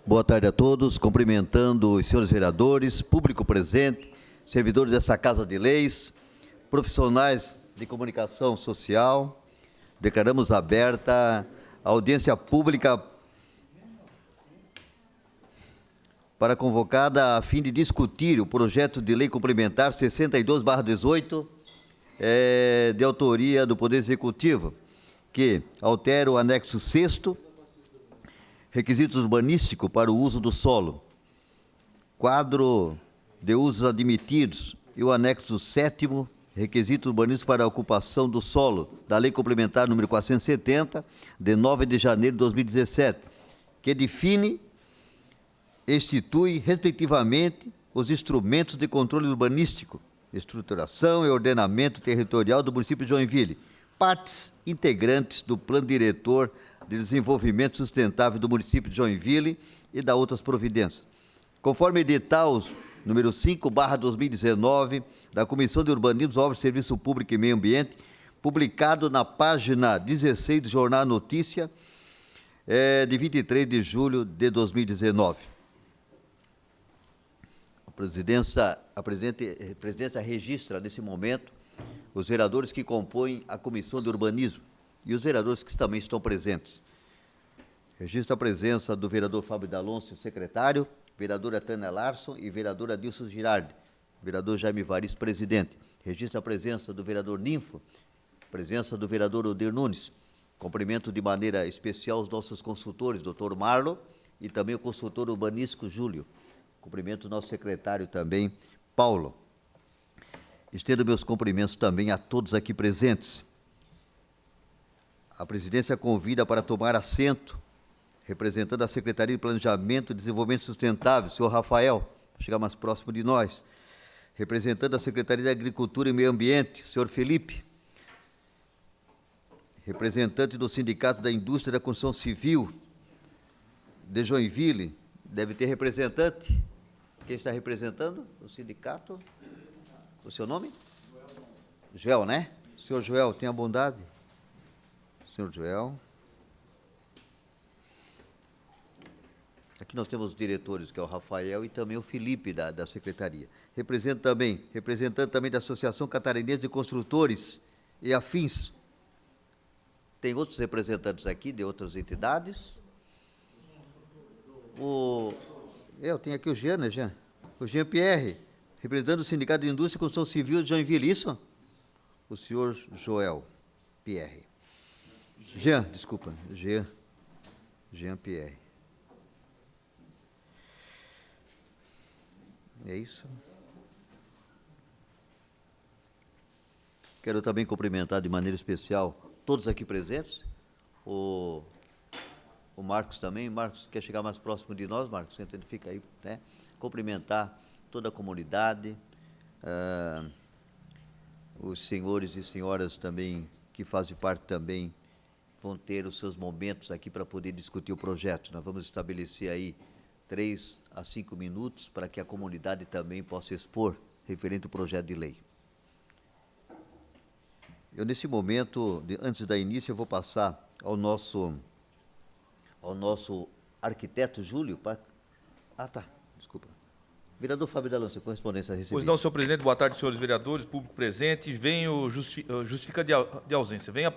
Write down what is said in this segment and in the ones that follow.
Boa tarde a todos, cumprimentando os senhores vereadores, público presente, servidores dessa Casa de Leis, profissionais de comunicação social. Declaramos aberta a audiência pública para convocada a fim de discutir o projeto de lei complementar 62/18, de autoria do Poder Executivo, que altera o anexo 6º, requisitos urbanísticos para o uso do solo, quadro de usos admitidos, e o anexo 7º, requisitos urbanísticos para a ocupação do solo, da Lei Complementar número 470, de 9 de janeiro de 2017, que define, institui, respectivamente, os instrumentos de controle urbanístico, estruturação e ordenamento territorial do município de Joinville, partes integrantes do Plano Diretor de Desenvolvimento Sustentável do município de Joinville e da outras providências. Conforme edital número 5/2019, da Comissão de Urbanismo, Obras, Serviço Público e Meio Ambiente, publicado na página 16 do Jornal Notícia, de 23 de julho de 2019. A presidência registra, nesse momento, os vereadores que compõem a Comissão de Urbanismo e os vereadores que também estão presentes. Registra a presença do vereador Fábio D'Alonso, secretário, vereadora Tânia Larson e vereadora Dilson Girardi, vereador Jaime Varis, presidente. Registra a presença do vereador Ninfo, presença do vereador Odir Nunes. Cumprimento de maneira especial os nossos consultores, doutor Marlo, e também o consultor urbanístico Júlio. Cumprimento o nosso secretário também, Paulo. Estendo meus cumprimentos também a todos aqui presentes. A presidência convida para tomar assento, representando a Secretaria de Planejamento e Desenvolvimento Sustentável, senhor Rafael, chegar mais próximo de nós. Representando a Secretaria de Agricultura e Meio Ambiente, senhor Felipe. Representante do Sindicato da Indústria da Construção Civil de Joinville, deve ter representante. Quem está representando o sindicato? O seu nome? Joel, né? Senhor Joel, tenha bondade. Senhor Joel. Aqui nós temos os diretores, que é o Rafael e também o Felipe, da Secretaria. Representante também da Associação Catarinense de Construtores e Afins. Tem outros representantes aqui de outras entidades. Eu tenho aqui o Jean, né, Jean? O Jean Pierre, representante do Sindicato de Indústria e Construção Civil de Joinville, isso? O senhor Joel Pierre. Jean Pierre. É isso? Quero também cumprimentar de maneira especial todos aqui presentes. O Marcos também. Marcos, quer chegar mais próximo de nós, Marcos? Você fica aí, né? Cumprimentar toda a comunidade, os senhores e senhoras também, que fazem parte também, vão ter os seus momentos aqui para poder discutir o projeto. Nós vamos estabelecer aí 3 a 5 minutos para que a comunidade também possa expor referente ao projeto de lei. Eu, nesse momento, antes da início, eu vou passar ao nosso arquiteto Júlio. Desculpa. Vereador Fábio D'Alonso, correspondência recebida. Pois não, senhor presidente, boa tarde, senhores vereadores, público presente. Venho justificativa de ausência. Venho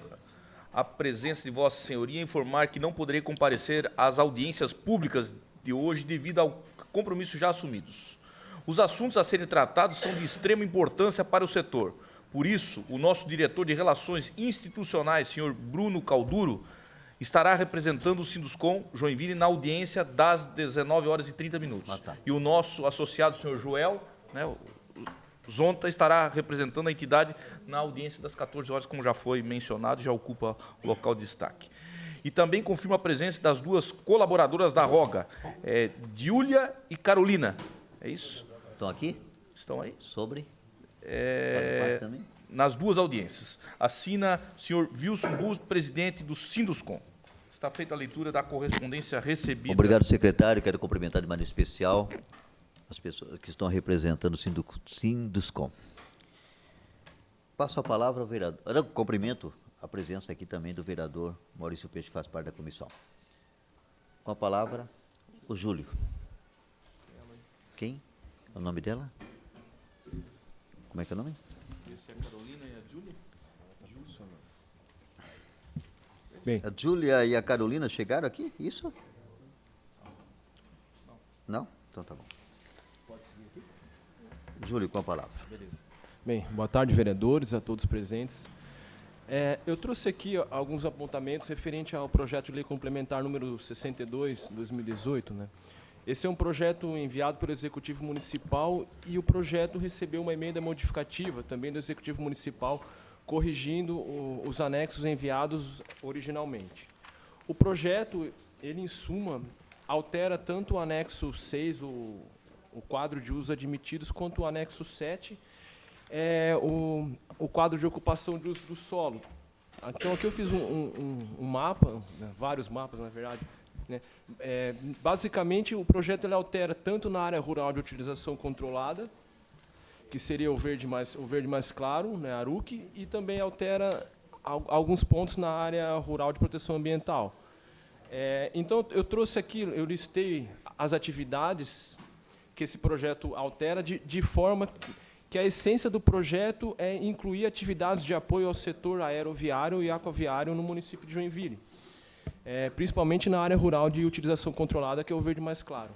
a presença de Vossa Senhoria informar que não poderei comparecer às audiências públicas de hoje devido ao compromisso já assumidos. Os assuntos a serem tratados são de extrema importância para o setor. Por isso, o nosso diretor de Relações Institucionais, senhor Bruno Calduro, estará representando o Sinduscom Joinville na audiência das 19h30. E o nosso associado, senhor Joel, né, o Zonta, estará representando a entidade na audiência das 14 horas, como já foi mencionado, já ocupa o local de destaque. E também confirma a presença das duas colaboradoras da ROGA, Diúlia e Carolina. É isso? Estão aqui? Estão aí? Também? Nas duas audiências. Assina o senhor Wilson Bus, presidente do Sinduscom. Está feita a leitura da correspondência recebida. Obrigado, secretário. Quero cumprimentar de maneira especial as pessoas que estão representando o Sinduscom. Passo a palavra ao vereador. Cumprimento a presença aqui também do vereador Maurício Peixe, que faz parte da comissão. Com a palavra, O Júlio. Quem? É o nome dela? Como é que é o nome? Esse é a Carolina e a Júlia? Bem, A Júlia e a Carolina chegaram aqui? Isso? Não? Então tá bom. Júlio, com a palavra. bem, boa tarde, vereadores, a todos presentes. Eu trouxe aqui alguns apontamentos referente ao projeto de lei complementar número 62, 2018, né? Esse é um projeto enviado pelo Executivo Municipal e o projeto recebeu uma emenda modificativa também do Executivo Municipal, corrigindo os anexos enviados originalmente. O projeto, ele em suma, altera tanto o anexo 6, o quadro de usos admitidos, quanto o anexo 7, o quadro de ocupação de uso do solo. Então, aqui eu fiz um mapa, né, vários mapas, na verdade, né. Basicamente, o projeto ele altera tanto na área rural de utilização controlada, que seria o verde mais claro, né, ARUC, e também altera alguns pontos na área rural de proteção ambiental. Então, eu trouxe aqui, eu listei as atividades que esse projeto altera de forma que a essência do projeto é incluir atividades de apoio ao setor aeroviário e aquaviário no município de Joinville, principalmente na área rural de utilização controlada, que é o verde mais claro.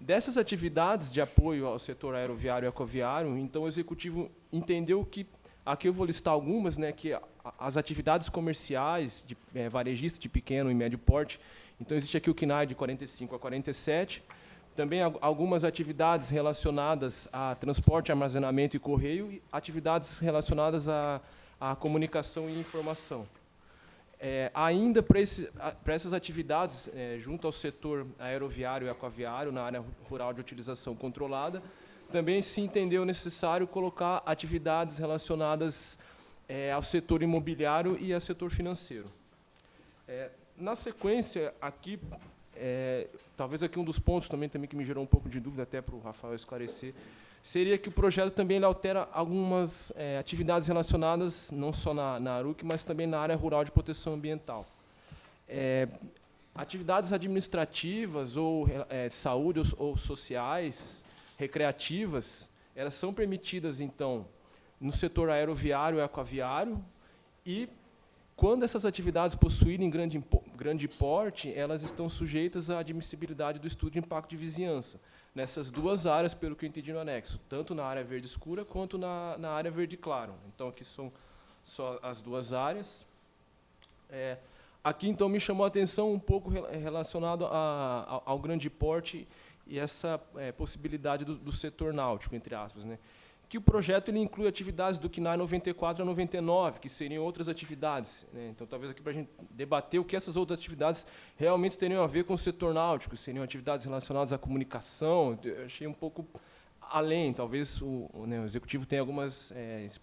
Dessas atividades de apoio ao setor aeroviário e aquaviário, então o Executivo entendeu que, aqui eu vou listar algumas, né, que as atividades comerciais, varejistas de pequeno e médio porte, então existe aqui o CNAE de 45 a 47, também algumas atividades relacionadas a transporte, armazenamento e correio, e atividades relacionadas à comunicação e informação. Ainda para essas atividades, junto ao setor aeroviário e aquaviário, na área rural de utilização controlada, também se entendeu necessário colocar atividades relacionadas ao setor imobiliário e ao setor financeiro. Na sequência, aqui, talvez aqui um dos pontos também que me gerou um pouco de dúvida, até para o Rafael esclarecer, seria que o projeto também ele altera algumas atividades relacionadas, não só na ARUC, mas também na área rural de proteção ambiental. Atividades administrativas, ou saúde, ou sociais, recreativas, elas são permitidas, então, no setor aeroviário e aquaviário, e, quando essas atividades possuírem grande porte, elas estão sujeitas à admissibilidade do estudo de impacto de vizinhança, nessas duas áreas, pelo que eu entendi no anexo, tanto na área verde escura quanto na área verde claro. Então, aqui são só as duas áreas. Aqui, então, me chamou a atenção um pouco relacionado ao grande porte e essa possibilidade do setor náutico, entre aspas, né? Que o projeto ele inclui atividades do CNAE 94 a 99, que seriam outras atividades, né? Então, talvez aqui para a gente debater o que essas outras atividades realmente teriam a ver com o setor náutico, seriam atividades relacionadas à comunicação. Eu achei um pouco além, talvez o Executivo tenha algumas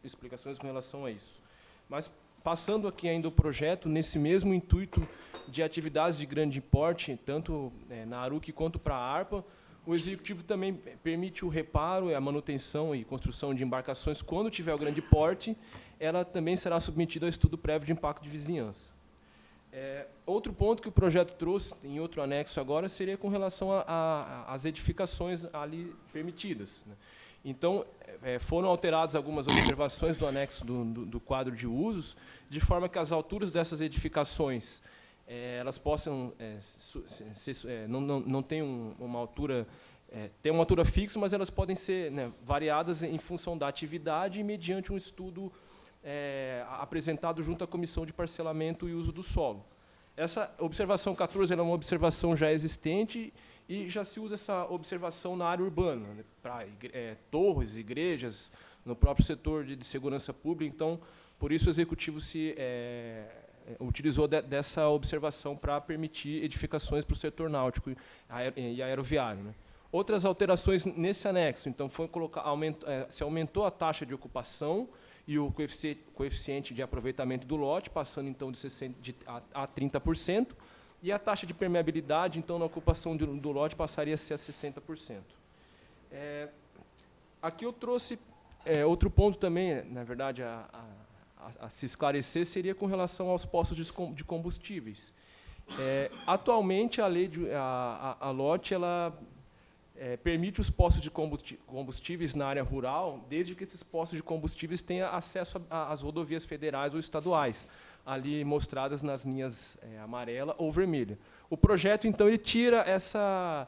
explicações com relação a isso. Mas, passando aqui ainda o projeto, nesse mesmo intuito de atividades de grande porte, tanto na ARUC quanto para a ARPA, o Executivo também permite o reparo, a manutenção e construção de embarcações quando tiver o grande porte, ela também será submetida ao estudo prévio de impacto de vizinhança. Outro ponto que o projeto trouxe, em outro anexo agora, seria com relação às edificações ali permitidas, né? Então, foram alteradas algumas observações do anexo do quadro de usos, de forma que as alturas dessas edificações elas possam não ter uma altura, tem uma altura fixa, mas elas podem ser, né, variadas em função da atividade e mediante um estudo apresentado junto à Comissão de Parcelamento e Uso do Solo. Essa observação 14 é uma observação já existente e já se usa essa observação na área urbana, né, para torres, igrejas, no próprio setor de segurança pública. Então, por isso o Executivo utilizou dessa observação para permitir edificações para o setor náutico e aeroviário, né. Outras alterações nesse anexo, então, se aumentou a taxa de ocupação e o coeficiente de aproveitamento do lote, passando então de 60% a 30%, e a taxa de permeabilidade, então, na ocupação do lote passaria a ser a 60%. Aqui eu trouxe outro ponto também, na verdade, a se esclarecer, seria com relação aos postos de combustíveis. Atualmente, a LOT ela, permite os postos de combustíveis na área rural, desde que esses postos de combustíveis tenham acesso às rodovias federais ou estaduais, ali mostradas nas linhas amarela ou vermelha. O projeto, então, ele tira essa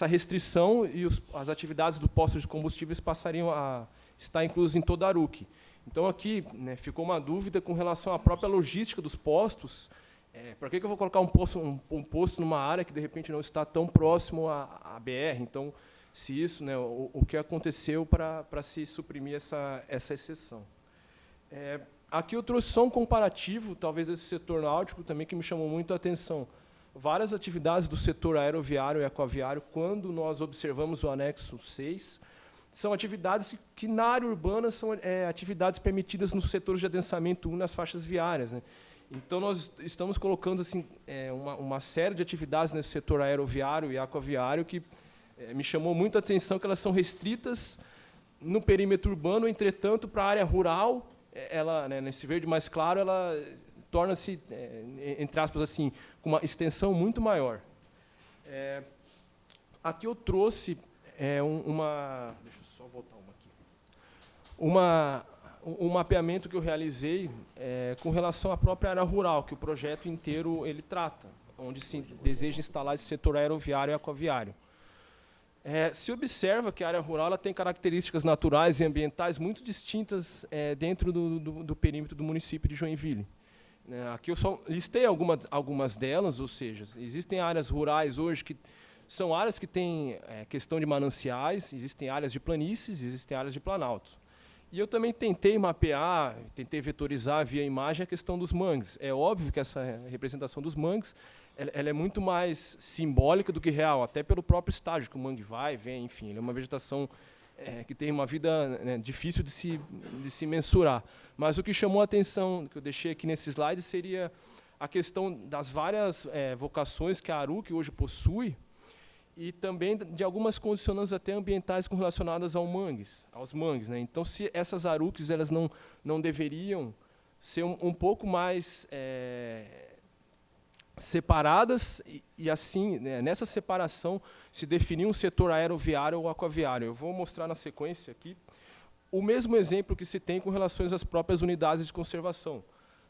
restrição e as atividades do posto de combustíveis passariam a estar inclusas em toda a ARUC. Então, aqui, né, ficou uma dúvida com relação à própria logística dos postos. Para que eu vou colocar um posto numa área que, de repente, não está tão próximo à BR? Então, se isso, né, o que aconteceu para se suprimir essa exceção. Aqui eu trouxe só um comparativo, talvez, desse setor náutico também, que me chamou muito a atenção. Várias atividades do setor aeroviário e aquaviário, quando nós observamos o anexo 6, são atividades que, na área urbana, são atividades permitidas nos setores de adensamento 1 nas faixas viárias, né? Então, nós estamos colocando assim, uma série de atividades nesse setor aeroviário e aquaviário que me chamou muito a atenção, que elas são restritas no perímetro urbano, entretanto, para a área rural, ela, né, nesse verde mais claro, ela torna-se, entre aspas, assim, com uma extensão muito maior. Aqui eu trouxe deixa eu só voltar uma aqui. Um mapeamento que eu realizei com relação à própria área rural, que o projeto inteiro ele trata, onde se deseja instalar esse setor aeroviário e aquaviário. Se observa que a área rural ela tem características naturais e ambientais muito distintas dentro do perímetro do município de Joinville. Aqui eu só listei algumas delas, ou seja, existem áreas rurais hoje que são áreas que têm questão de mananciais, existem áreas de planícies, existem áreas de planalto. E eu também tentei mapear, tentei vetorizar via imagem a questão dos mangues. É óbvio que essa representação dos mangues ela é muito mais simbólica do que real, até pelo próprio estágio, que o mangue vai, vem, enfim. Ele é uma vegetação que tem uma vida, né, difícil de se mensurar. Mas o que chamou a atenção, que eu deixei aqui nesse slide, seria a questão das várias vocações que a ARUC hoje possui, e também de algumas condicionantes até ambientais relacionadas aos mangues, né? Então, se essas ARUCs elas não deveriam ser um pouco mais separadas e assim, né, nessa separação, se definir um setor aeroviário ou aquaviário. Eu vou mostrar na sequência aqui o mesmo exemplo que se tem com relação às próprias unidades de conservação.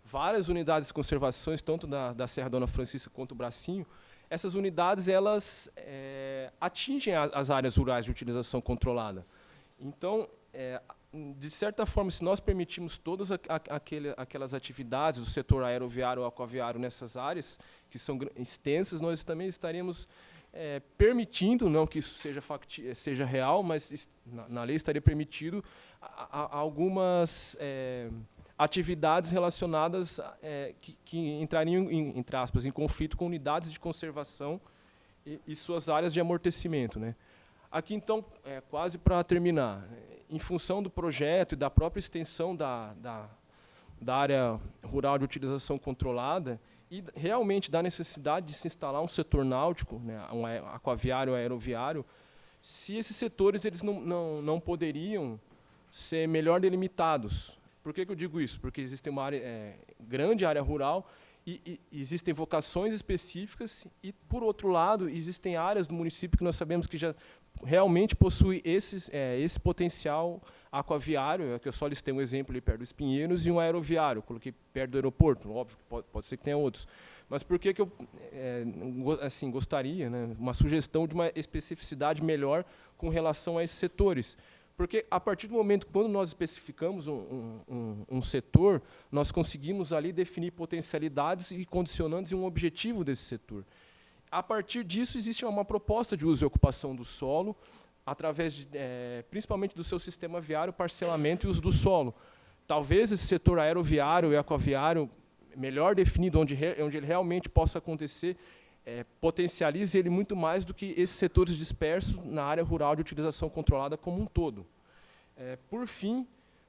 Várias unidades de conservação, tanto da Serra Dona Francisca quanto o Bracinho, essas unidades elas atingem as áreas rurais de utilização controlada. Então, de certa forma, se nós permitirmos todas aquelas atividades do setor aeroviário ou aquaviário nessas áreas, que são extensas, nós também estaríamos permitindo, não que isso seja real, mas na lei estaria permitido algumas atividades relacionadas que entrariam, entre aspas, em conflito com unidades de conservação e suas áreas de amortecimento, né? Aqui, então, quase para terminar, em função do projeto e da própria extensão da área rural de utilização controlada e realmente da necessidade de se instalar um setor náutico, né, um aquaviário, aeroviário, se esses setores eles não poderiam ser melhor delimitados. Por que eu digo isso? Porque existe uma grande área rural e existem vocações específicas e, por outro lado, existem áreas do município que nós sabemos que já realmente possui esse potencial aquaviário, que eu só listei um exemplo ali perto dos Pinheiros, e um aeroviário, coloquei perto do aeroporto, óbvio que pode ser que tenha outros. Mas por que eu assim, gostaria, né, uma sugestão de uma especificidade melhor com relação a esses setores? Porque, a partir do momento quando nós especificamos um setor, nós conseguimos ali definir potencialidades e condicionantes e um objetivo desse setor. A partir disso, existe uma proposta de uso e ocupação do solo, através principalmente do seu sistema viário, parcelamento e uso do solo. Talvez esse setor aeroviário e aquaviário, melhor definido, onde ele realmente possa acontecer, potencialize ele muito mais do que esses setores dispersos na área rural de utilização controlada como um todo. Por fim,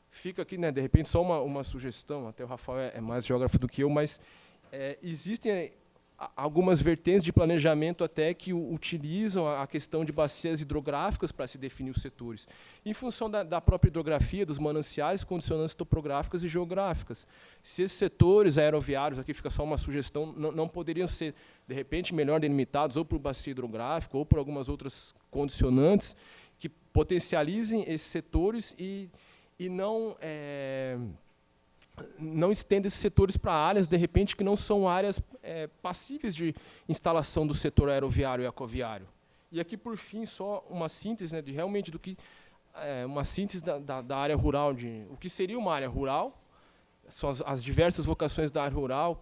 fica aqui, né, de repente, só uma sugestão, até o Rafael é mais geógrafo do que eu, mas existem algumas vertentes de planejamento até que utilizam a questão de bacias hidrográficas para se definir os setores, em função da própria hidrografia, dos mananciais, condicionantes topográficas e geográficas. Se esses setores aeroviários, aqui fica só uma sugestão, não poderiam ser, de repente, melhor delimitados ou por bacia hidrográfica ou por algumas outras condicionantes que potencializem esses setores e não estende esses setores para áreas, de repente, que não são áreas passíveis de instalação do setor aeroviário e aquaviário. E aqui, por fim, só uma síntese, né, de realmente do que uma síntese da área rural, de o que seria uma área rural, são as diversas vocações da área rural,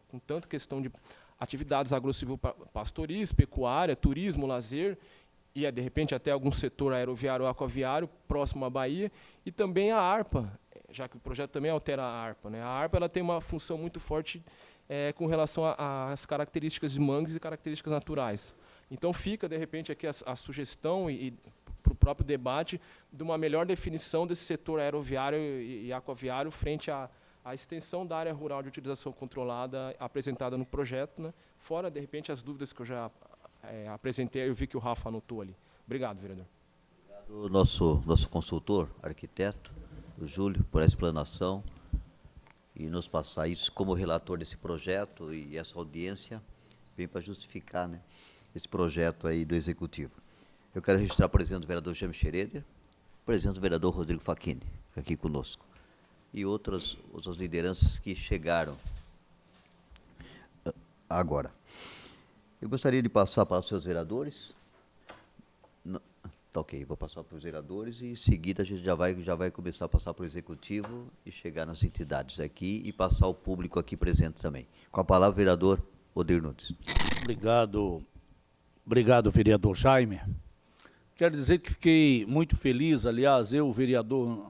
com tanta questão de atividades agrocivil-pastoris, pecuária, turismo, lazer, e, de repente, até algum setor aeroviário ou aquaviário próximo à Bahia, e também a ARPA, já que o projeto também altera a ARPA. Né? A ARPA ela tem uma função muito forte com relação às características de mangues e características naturais. Então, fica, de repente, aqui a sugestão e para o próprio debate de uma melhor definição desse setor aeroviário e aquaviário frente à extensão da área rural de utilização controlada apresentada no projeto, né? Fora, de repente, as dúvidas que eu já apresentei, eu vi que o Rafa anotou ali. Obrigado, vereador. O nosso consultor, arquiteto, o Júlio, por essa explanação e nos passar isso como relator desse projeto, e essa audiência vem para justificar, né, esse projeto aí do Executivo. Eu quero registrar a presença do vereador James Schroeder, a presença do vereador Rodrigo Facchini, aqui conosco, e outras lideranças que chegaram agora. Eu gostaria de passar para os seus vereadores. Tá ok, vou passar para os vereadores e, em seguida, a gente já vai começar a passar para o Executivo e chegar nas entidades aqui e passar ao público aqui presente também. Com a palavra, o vereador Odir Nunes. Obrigado, vereador Jaime. Quero dizer que fiquei muito feliz, aliás, eu, o vereador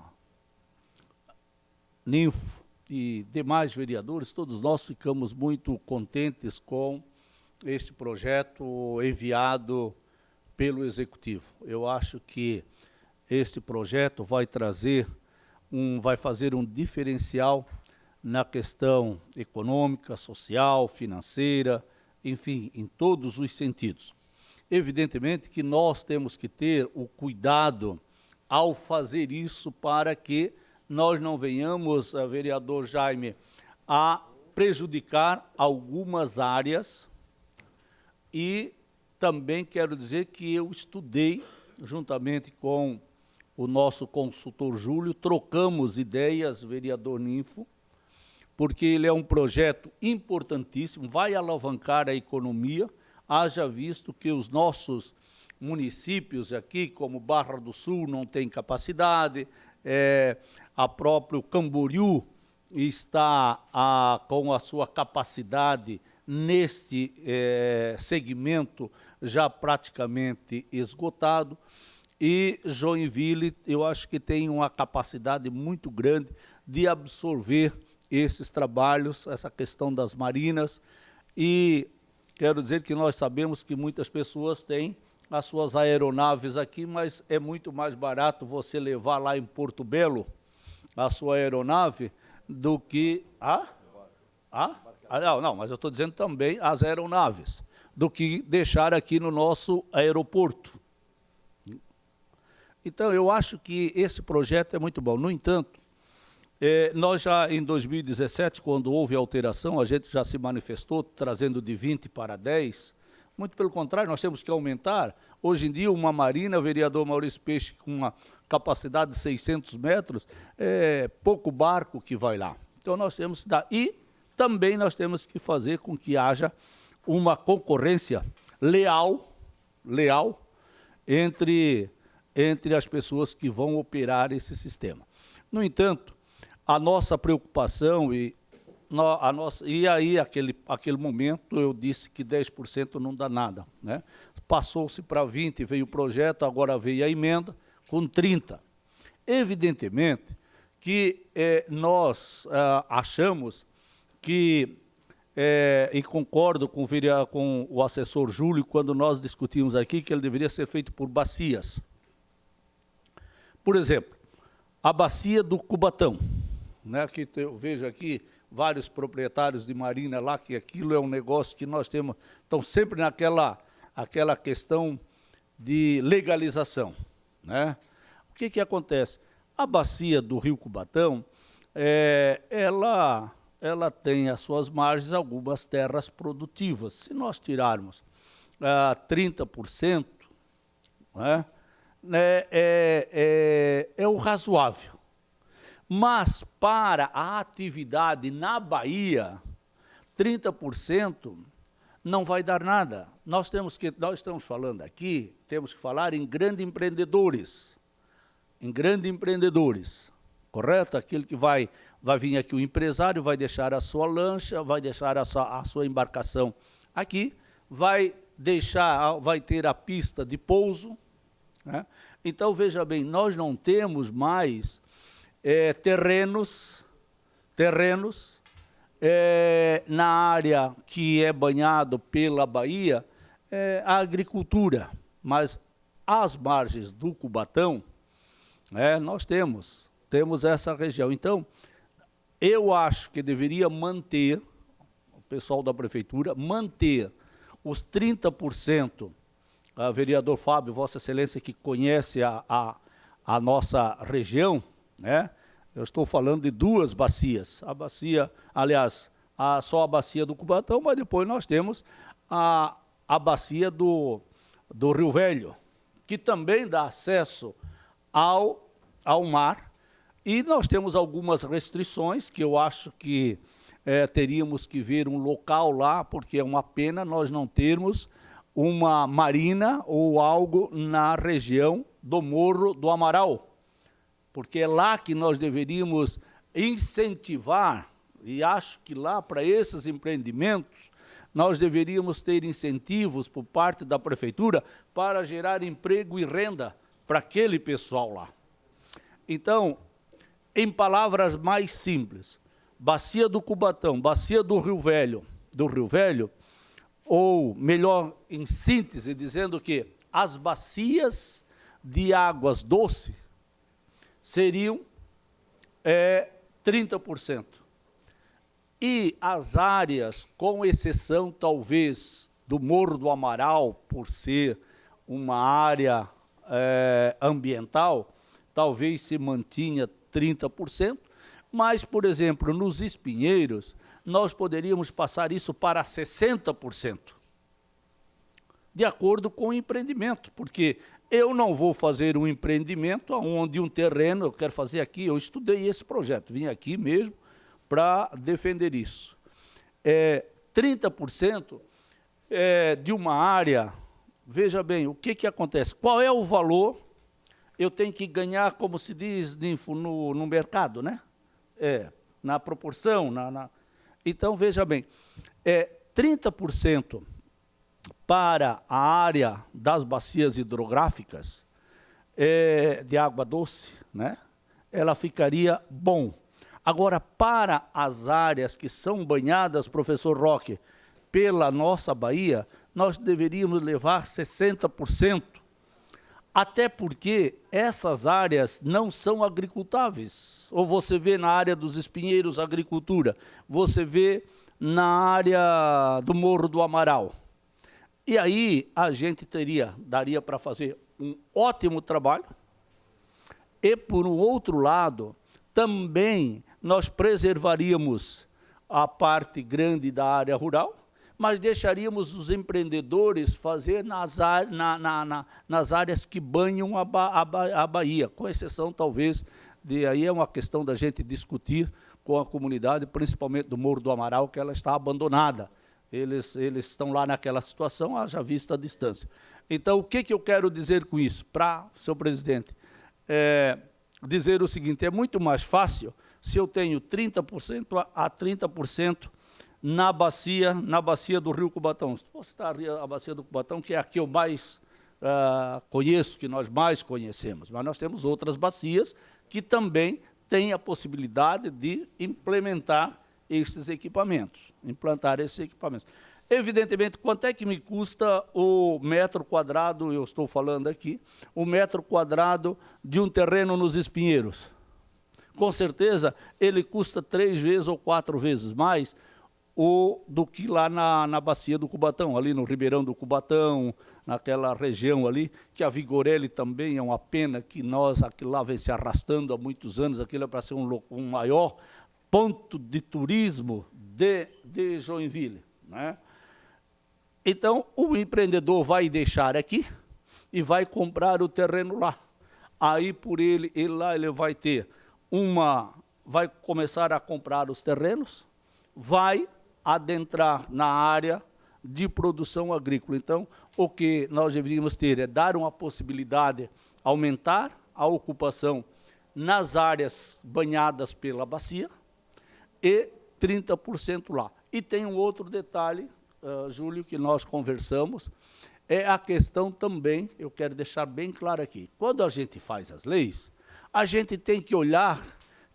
Ninfo e demais vereadores, todos nós ficamos muito contentes com este projeto enviado pelo Executivo. Eu acho que este projeto vai fazer um diferencial na questão econômica, social, financeira, enfim, em todos os sentidos. Evidentemente que nós temos que ter o cuidado ao fazer isso para que nós não venhamos, vereador Jaime, a prejudicar algumas áreas. E também quero dizer que eu estudei, juntamente com o nosso consultor Júlio, trocamos ideias, vereador Ninfo, porque ele é um projeto importantíssimo, vai alavancar a economia, haja visto que os nossos municípios aqui, como Barra do Sul, não tem capacidade, a própria Camboriú está com a sua capacidade neste segmento já praticamente esgotado, e Joinville, eu acho que tem uma capacidade muito grande de absorver esses trabalhos, essa questão das marinas, e quero dizer que nós sabemos que muitas pessoas têm as suas aeronaves aqui, mas é muito mais barato você levar lá em Porto Belo a sua aeronave do que... Não, mas eu estou dizendo também as aeronaves, do que deixar aqui no nosso aeroporto. Então, eu acho que esse projeto é muito bom. No entanto, nós já em 2017, quando houve alteração, a gente já se manifestou, trazendo de 20 para 10. Muito pelo contrário, nós temos que aumentar. Hoje em dia, uma marina, vereador Maurício Peixe, com uma capacidade de 600 metros, é pouco barco que vai lá. Então, nós temos que dar... E também nós temos que fazer com que haja uma concorrência leal entre as pessoas que vão operar esse sistema. No entanto, a nossa preocupação e aí aquele momento eu disse que 10% não dá nada, né? Passou-se para 20, veio o projeto, agora veio a emenda com 30. Evidentemente que nós achamos que, e concordo com o assessor Júlio, quando nós discutimos aqui, que ele deveria ser feito por bacias. Por exemplo, a bacia do Cubatão, né, que eu vejo aqui vários proprietários de marina lá, que aquilo é um negócio que nós temos, estão sempre naquela questão de legalização, né? O que acontece? A bacia do Rio Cubatão, ela tem às suas margens algumas terras produtivas. Se nós tirarmos 30%, né, é o razoável. Mas para a atividade na Bahia, 30% não vai dar nada. Nós estamos falando aqui, temos que falar em grandes empreendedores. Em grandes empreendedores, correto? Aquele que vai vir aqui, o empresário vai deixar a sua lancha, vai deixar a sua embarcação aqui, vai ter a pista de pouso, né? Então, veja bem, nós não temos mais terrenos na área que é banhado pela Bahia, a agricultura, mas às margens do Cubatão, nós temos essa região. Então, eu acho que deveria manter, o pessoal da prefeitura, manter os 30%, vereador Fábio, Vossa Excelência, que conhece a nossa região, né? Eu estou falando de duas bacias. A bacia, aliás, só a bacia do Cubatão, mas depois nós temos a bacia do Rio Velho, que também dá acesso ao mar, e nós temos algumas restrições que eu acho que teríamos que ver um local lá, porque é uma pena nós não termos uma marina ou algo na região do Morro do Amaral, porque é lá que nós deveríamos incentivar, e acho que lá para esses empreendimentos nós deveríamos ter incentivos por parte da prefeitura para gerar emprego e renda para aquele pessoal lá. Então, em palavras mais simples, bacia do Cubatão, bacia do Rio Velho, ou melhor, em síntese, dizendo que as bacias de águas doces seriam 30%. E as áreas, com exceção talvez do Morro do Amaral, por ser uma área ambiental, talvez se mantinha 30%, mas, por exemplo, nos espinheiros, nós poderíamos passar isso para 60%, de acordo com o empreendimento, porque eu não vou fazer um empreendimento onde um terreno, eu quero fazer aqui, eu estudei esse projeto, vim aqui mesmo para defender isso. 30% de uma área, veja bem, o que acontece? Qual é o valor? Eu tenho que ganhar, como se diz, no mercado, né? Na proporção. Então, veja bem, 30% para a área das bacias hidrográficas de água doce, né? Ela ficaria bom. Agora, para as áreas que são banhadas, professor Roque, pela nossa Bahia, nós deveríamos levar 60%. Até porque essas áreas não são agricultáveis. Ou você vê na área dos espinheiros agricultura, você vê na área do Morro do Amaral. E aí a gente daria para fazer um ótimo trabalho. E, por um outro lado, também nós preservaríamos a parte grande da área rural, mas deixaríamos os empreendedores fazer nas áreas que banham a Bahia, com exceção, talvez, aí é uma questão da gente discutir com a comunidade, principalmente do Morro do Amaral, que ela está abandonada. Eles estão lá naquela situação, haja vista a distância. Então, o que eu quero dizer com isso? Para o senhor presidente, dizer o seguinte, é muito mais fácil se eu tenho 30% a 30% na bacia do Rio Cubatão. Vou citar a bacia do Cubatão, que é a que eu mais conheço, que nós mais conhecemos, mas nós temos outras bacias que também têm a possibilidade de implantar esses equipamentos. Evidentemente, quanto é que me custa o metro quadrado, eu estou falando aqui, o metro quadrado de um terreno nos Espinheiros? com certeza ele custa 3 vezes ou 4 vezes mais do que lá na bacia do Cubatão, ali no Ribeirão do Cubatão, naquela região ali, que a Vigorelli também é uma pena que aquilo lá vem se arrastando há muitos anos, aquilo é para ser um maior ponto de turismo de Joinville, né? Então, o empreendedor vai deixar aqui e vai comprar o terreno lá. Aí, por ele vai ter vai começar a comprar os terrenos, vai adentrar na área de produção agrícola. Então, o que nós deveríamos ter é dar uma possibilidade, aumentar a ocupação nas áreas banhadas pela bacia e 30% lá. E tem um outro detalhe, Júlio, que nós conversamos, é a questão também, eu quero deixar bem claro aqui, quando a gente faz as leis, a gente tem que olhar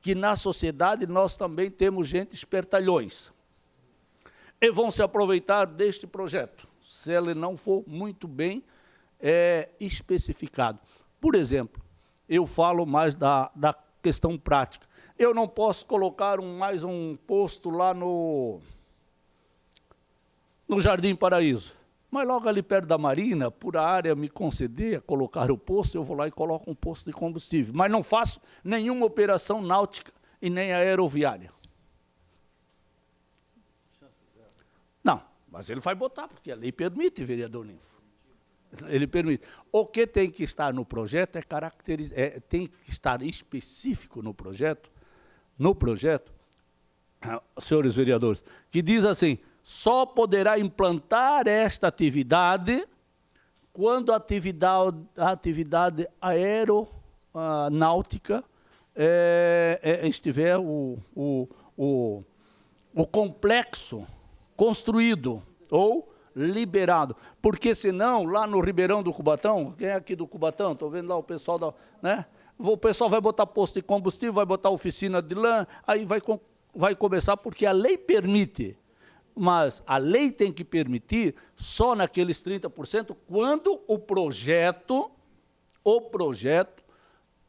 que na sociedade nós também temos gente espertalhões, e vão se aproveitar deste projeto, se ele não for muito bem especificado. Por exemplo, eu falo mais da questão prática. Eu não posso colocar mais um posto lá no Jardim Paraíso, mas logo ali perto da Marina, por a área me conceder colocar o posto, eu vou lá e coloco um posto de combustível, mas não faço nenhuma operação náutica e nem aeroviária. Não, mas ele vai botar, porque a lei permite, vereador Ninfo. Ele permite. O que tem que estar no projeto tem que estar específico no projeto, senhores vereadores, que diz assim, só poderá implantar esta atividade quando a atividade aeronáutica estiver o complexo construído ou liberado. Porque senão, lá no Ribeirão do Cubatão, quem é aqui do Cubatão? Estou vendo lá o pessoal, né? O pessoal vai botar posto de combustível, vai botar oficina de lã, aí vai começar, porque a lei permite. Mas a lei tem que permitir só naqueles 30% quando o projeto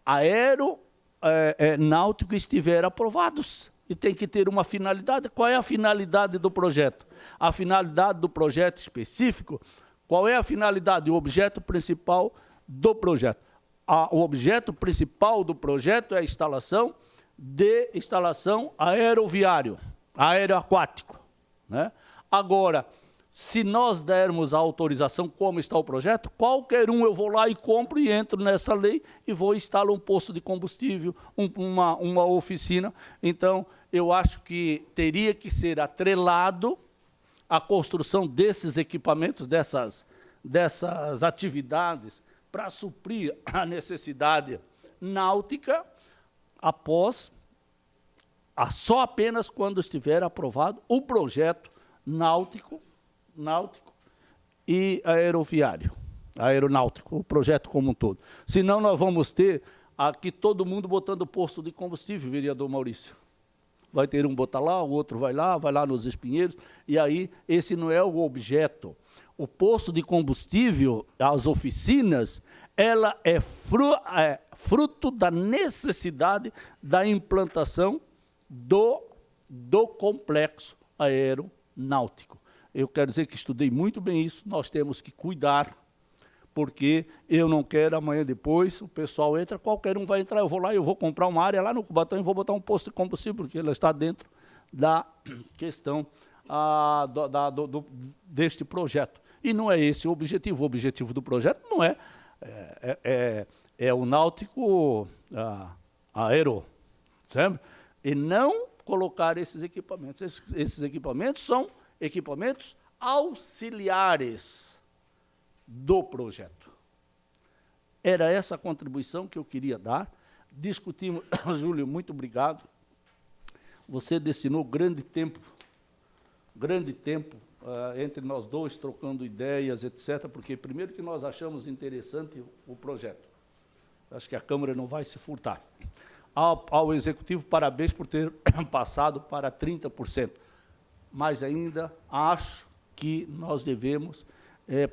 aeronáutico estiver aprovado. E tem que ter uma finalidade. Qual é a finalidade do projeto? A finalidade do projeto específico, qual é a finalidade, o objeto principal do projeto? O objeto principal do projeto é a instalação aeroaquático. Né? Agora, se nós dermos a autorização como está o projeto, qualquer eu vou lá e compro e entro nessa lei e vou instalar um posto de combustível, uma oficina. Então, eu acho que teria que ser atrelado a construção desses equipamentos, dessas atividades, para suprir a necessidade náutica só apenas quando estiver aprovado o projeto náutico e aeronáutico, o projeto como um todo. Senão nós vamos ter aqui todo mundo botando posto de combustível, vereador Maurício. Vai ter um botar lá, o outro vai lá nos espinheiros, e aí esse não é o objeto. O posto de combustível, as oficinas, ela é fruto da necessidade da implantação do complexo aeronáutico. Eu quero dizer que estudei muito bem isso, nós temos que cuidar, porque eu não quero amanhã depois, o pessoal entra, qualquer um vai entrar, eu vou lá, eu vou comprar uma área lá no Cubatão e vou botar um posto de combustível, porque ela está dentro da questão deste projeto. E não é esse o objetivo do projeto não é o náutico aero, certo? E não colocar esses equipamentos. Esses equipamentos são equipamentos auxiliares do projeto. Era essa a contribuição que eu queria dar. Discutimos, Júlio, muito obrigado. Você destinou grande tempo entre nós dois, trocando ideias, etc., porque primeiro que nós achamos interessante o projeto. Acho que a Câmara não vai se furtar. Ao Executivo, parabéns por ter passado para 30%. Mas ainda acho que nós devemos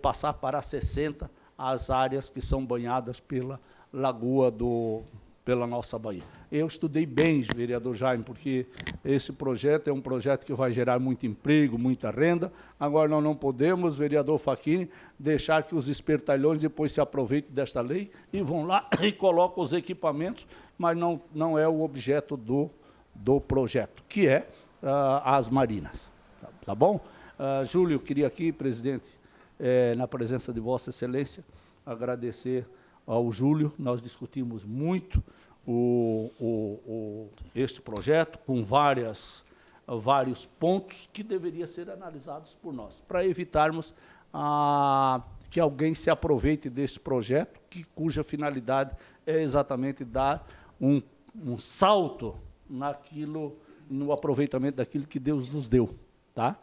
passar para 60% as áreas que são banhadas pela Lagoa do pela nossa Bahia. Eu estudei bem, vereador Jaime, porque esse projeto é um projeto que vai gerar muito emprego, muita renda. Agora, nós não podemos, vereador Facchini, deixar que os espertalhões depois se aproveitem desta lei e vão lá e colocam os equipamentos, mas não é o objeto do projeto, que é as marinas. Tá bom? Júlio, eu queria aqui, presidente, na presença de Vossa Excelência, agradecer ao Júlio. Nós discutimos muito este projeto com vários pontos que deveriam ser analisados por nós, para evitarmos que alguém se aproveite desse projeto, cuja finalidade é exatamente dar um salto no aproveitamento daquilo que Deus nos deu, tá?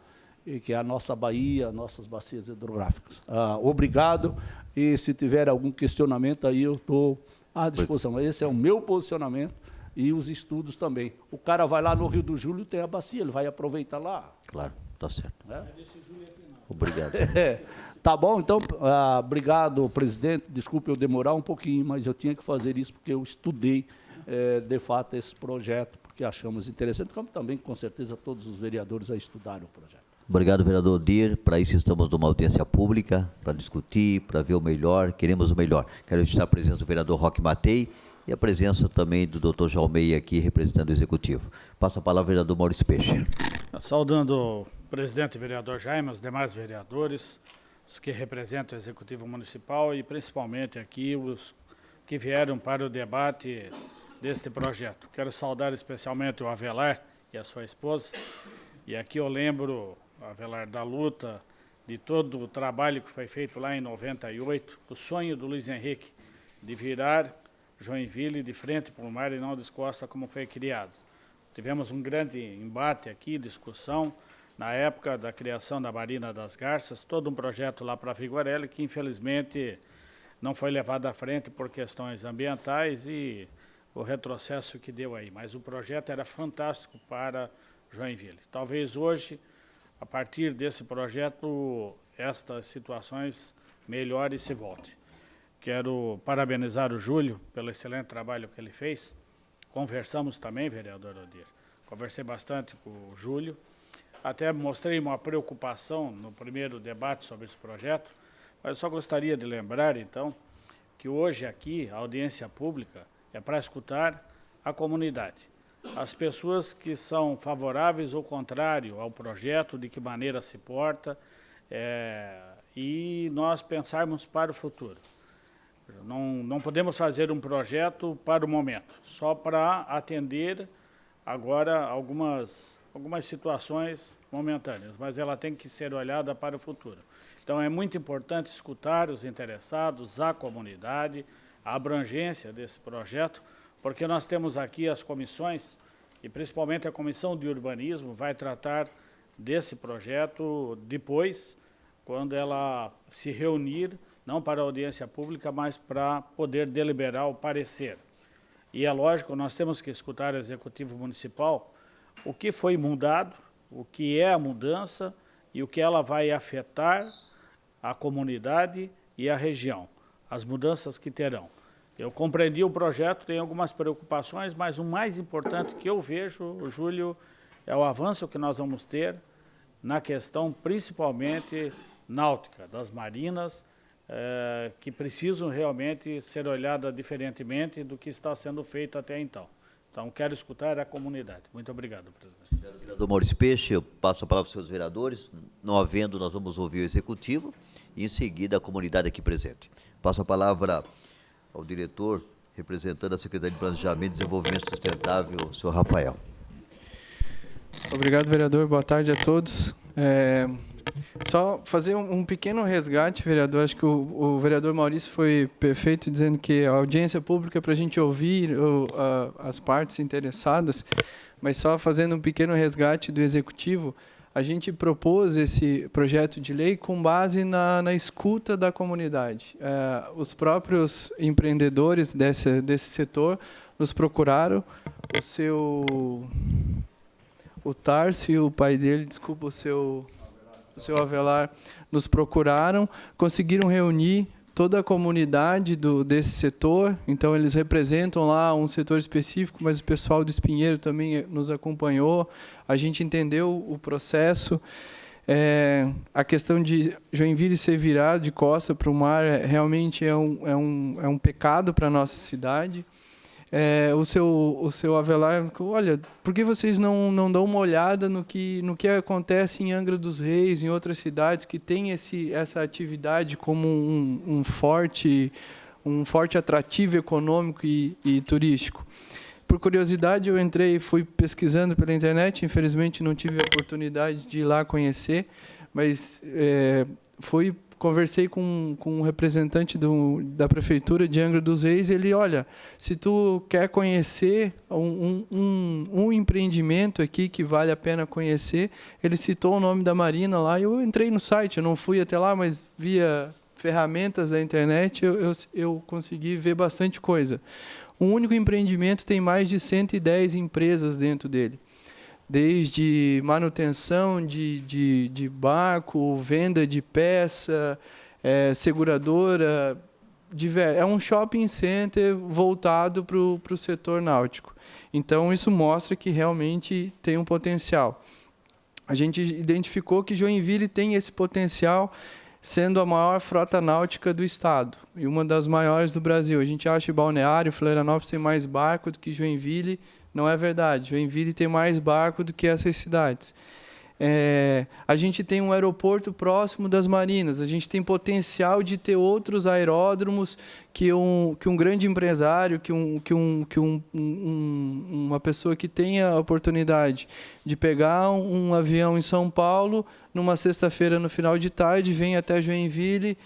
E que é a nossa Bahia, nossas bacias hidrográficas. Obrigado, e se tiver algum questionamento, aí eu estou à disposição. Esse é o meu posicionamento e os estudos também. O cara vai lá no Rio do Júlio, tem a bacia, ele vai aproveitar lá. Claro, está certo. Obrigado. Tá bom, então, obrigado, presidente. Desculpe eu demorar um pouquinho, mas eu tinha que fazer isso porque eu estudei, de fato, esse projeto, porque achamos interessante, como também, com certeza, todos os vereadores a estudaram o projeto. Obrigado, vereador Odir. Para isso estamos numa audiência pública, para discutir, para ver o melhor, queremos o melhor. Quero registrar a presença do vereador Roque Matei e a presença também do doutor Jalmei aqui, representando o Executivo. Passo a palavra ao vereador Maurício Peixe. Saudando o presidente vereador Jaime, os demais vereadores, os que representam o Executivo Municipal e principalmente aqui os que vieram para o debate deste projeto. Quero saudar especialmente o Avelar e a sua esposa. E aqui eu lembro, Avelar, da luta, de todo o trabalho que foi feito lá em 98, o sonho do Luiz Henrique de virar Joinville de frente para o mar e não descosta como foi criado. Tivemos um grande embate aqui, discussão, na época da criação da Marina das Garças, todo um projeto lá para Viguarelli, que infelizmente não foi levado à frente por questões ambientais e o retrocesso que deu aí. Mas o projeto era fantástico para Joinville. Talvez hoje, a partir desse projeto, estas situações melhorem e se voltem. Quero parabenizar o Júlio pelo excelente trabalho que ele fez. Conversamos também, vereador Odir. Conversei bastante com o Júlio. Até mostrei uma preocupação no primeiro debate sobre esse projeto, mas eu só gostaria de lembrar, então, que hoje aqui a audiência pública é para escutar a comunidade. As pessoas que são favoráveis ou contrários ao projeto, de que maneira se porta, e nós pensarmos para o futuro. Não podemos fazer um projeto para o momento, só para atender agora algumas situações momentâneas, mas ela tem que ser olhada para o futuro. Então, é muito importante escutar os interessados, a comunidade, a abrangência desse projeto, porque nós temos aqui as comissões, e principalmente a Comissão de Urbanismo vai tratar desse projeto depois, quando ela se reunir, não para audiência pública, mas para poder deliberar o parecer. E é lógico, nós temos que escutar o Executivo Municipal, o que foi mudado, o que é a mudança e o que ela vai afetar a comunidade e a região, as mudanças que terão. Eu compreendi o projeto, tenho algumas preocupações, mas o mais importante que eu vejo, Júlio, é o avanço que nós vamos ter na questão, principalmente náutica, das marinas, que precisam realmente ser olhadas diferentemente do que está sendo feito até então. Então, quero escutar a comunidade. Muito obrigado, presidente. Vereador Maurício Peixe, eu passo a palavra aos seus vereadores. Não havendo, nós vamos ouvir o Executivo e, em seguida, a comunidade aqui presente. Passo a palavra ao diretor, representando a Secretaria de Planejamento e Desenvolvimento Sustentável, o senhor Rafael. Obrigado, vereador. Boa tarde a todos. Só fazer um pequeno resgate, vereador. Acho que o vereador Maurício foi perfeito, dizendo que a audiência pública é para a gente ouvir as partes interessadas, mas só fazendo um pequeno resgate do Executivo, a gente propôs esse projeto de lei com base na escuta da comunidade. Os próprios empreendedores desse setor nos procuraram, o Tarso e o pai dele, desculpa, o seu Avelar, nos procuraram, conseguiram reunir toda a comunidade desse setor. Então, eles representam lá um setor específico, mas o pessoal do Espinheiro também nos acompanhou. A gente entendeu o processo. A questão de Joinville ser virado de costa para o mar realmente é um pecado para a nossa cidade. O seu Avelar, olha, por que vocês não dão uma olhada no que acontece em Angra dos Reis, em outras cidades que têm essa atividade como um forte atrativo econômico e turístico? Por curiosidade, eu entrei e fui pesquisando pela internet. Infelizmente, não tive a oportunidade de ir lá conhecer, mas conversei com um representante da prefeitura de Angra dos Reis. Ele, olha, se tu quer conhecer um empreendimento aqui que vale a pena conhecer, ele citou o nome da Marina lá. Eu entrei no site, eu não fui até lá, mas via ferramentas da internet eu consegui ver bastante coisa. Um único empreendimento tem mais de 110 empresas dentro dele. Desde manutenção de barco, venda de peça, seguradora. É um shopping center voltado para o setor náutico. Então, isso mostra que realmente tem um potencial. A gente identificou que Joinville tem esse potencial, sendo a maior frota náutica do estado e uma das maiores do Brasil. A gente acha que Balneário, Florianópolis tem mais barco do que Joinville. Não é verdade. Joinville tem mais barco do que essas cidades. A gente tem um aeroporto próximo das marinas. A gente tem potencial de ter outros aeródromos que um grande empresário, uma pessoa que tenha a oportunidade de pegar um avião em São Paulo, numa sexta-feira no final de tarde, vem até Joinville,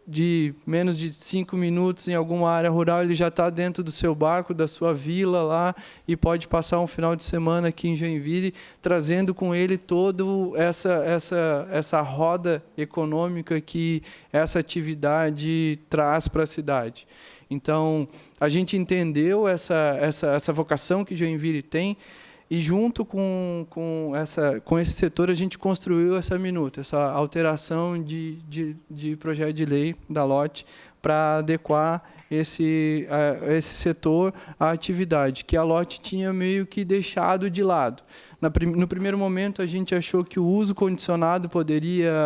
de menos de 5 minutos em alguma área rural, ele já está dentro do seu barco, da sua vila lá, e pode passar um final de semana aqui em Joinville, trazendo com ele toda essa roda econômica que essa atividade traz para a cidade. Então, a gente entendeu essa vocação que Joinville tem, e junto com esse setor a gente construiu essa minuta, essa alteração de projeto de lei da LOT para adequar esse setor à atividade, que a LOT tinha meio que deixado de lado. No primeiro momento, a gente achou que o uso condicionado poderia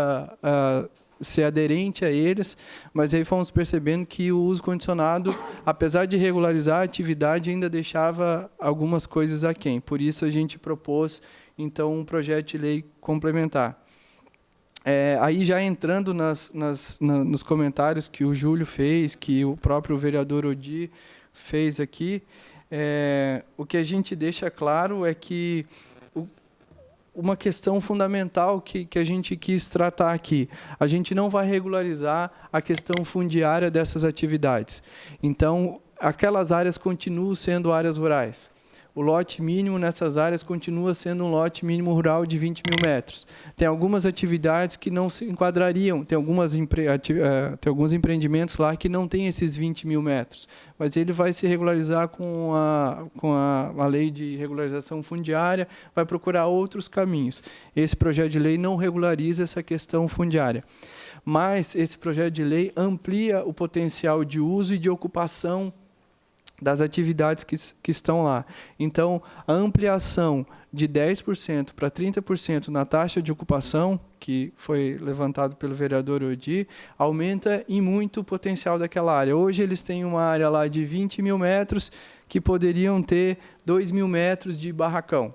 ser aderente a eles, mas aí fomos percebendo que o uso condicionado, apesar de regularizar a atividade, ainda deixava algumas coisas aquém. Por isso, a gente propôs, então, um projeto de lei complementar. Aí, já entrando nos comentários que o Júlio fez, que o próprio vereador Odi fez aqui, o que a gente deixa claro é que uma questão fundamental que a gente quis tratar aqui. A gente não vai regularizar a questão fundiária dessas atividades. Então, aquelas áreas continuam sendo áreas rurais. O lote mínimo nessas áreas continua sendo um lote mínimo rural de 20 mil metros. Tem algumas atividades que não se enquadrariam, tem alguns empreendimentos lá que não têm esses 20 mil metros, mas ele vai se regularizar com a lei de regularização fundiária, vai procurar outros caminhos. Esse projeto de lei não regulariza essa questão fundiária, mas esse projeto de lei amplia o potencial de uso e de ocupação das atividades que estão lá. Então, a ampliação de 10% para 30% na taxa de ocupação, que foi levantado pelo vereador Odi, aumenta em muito o potencial daquela área. Hoje, eles têm uma área lá de 20 mil metros, que poderiam ter 2 mil metros de barracão.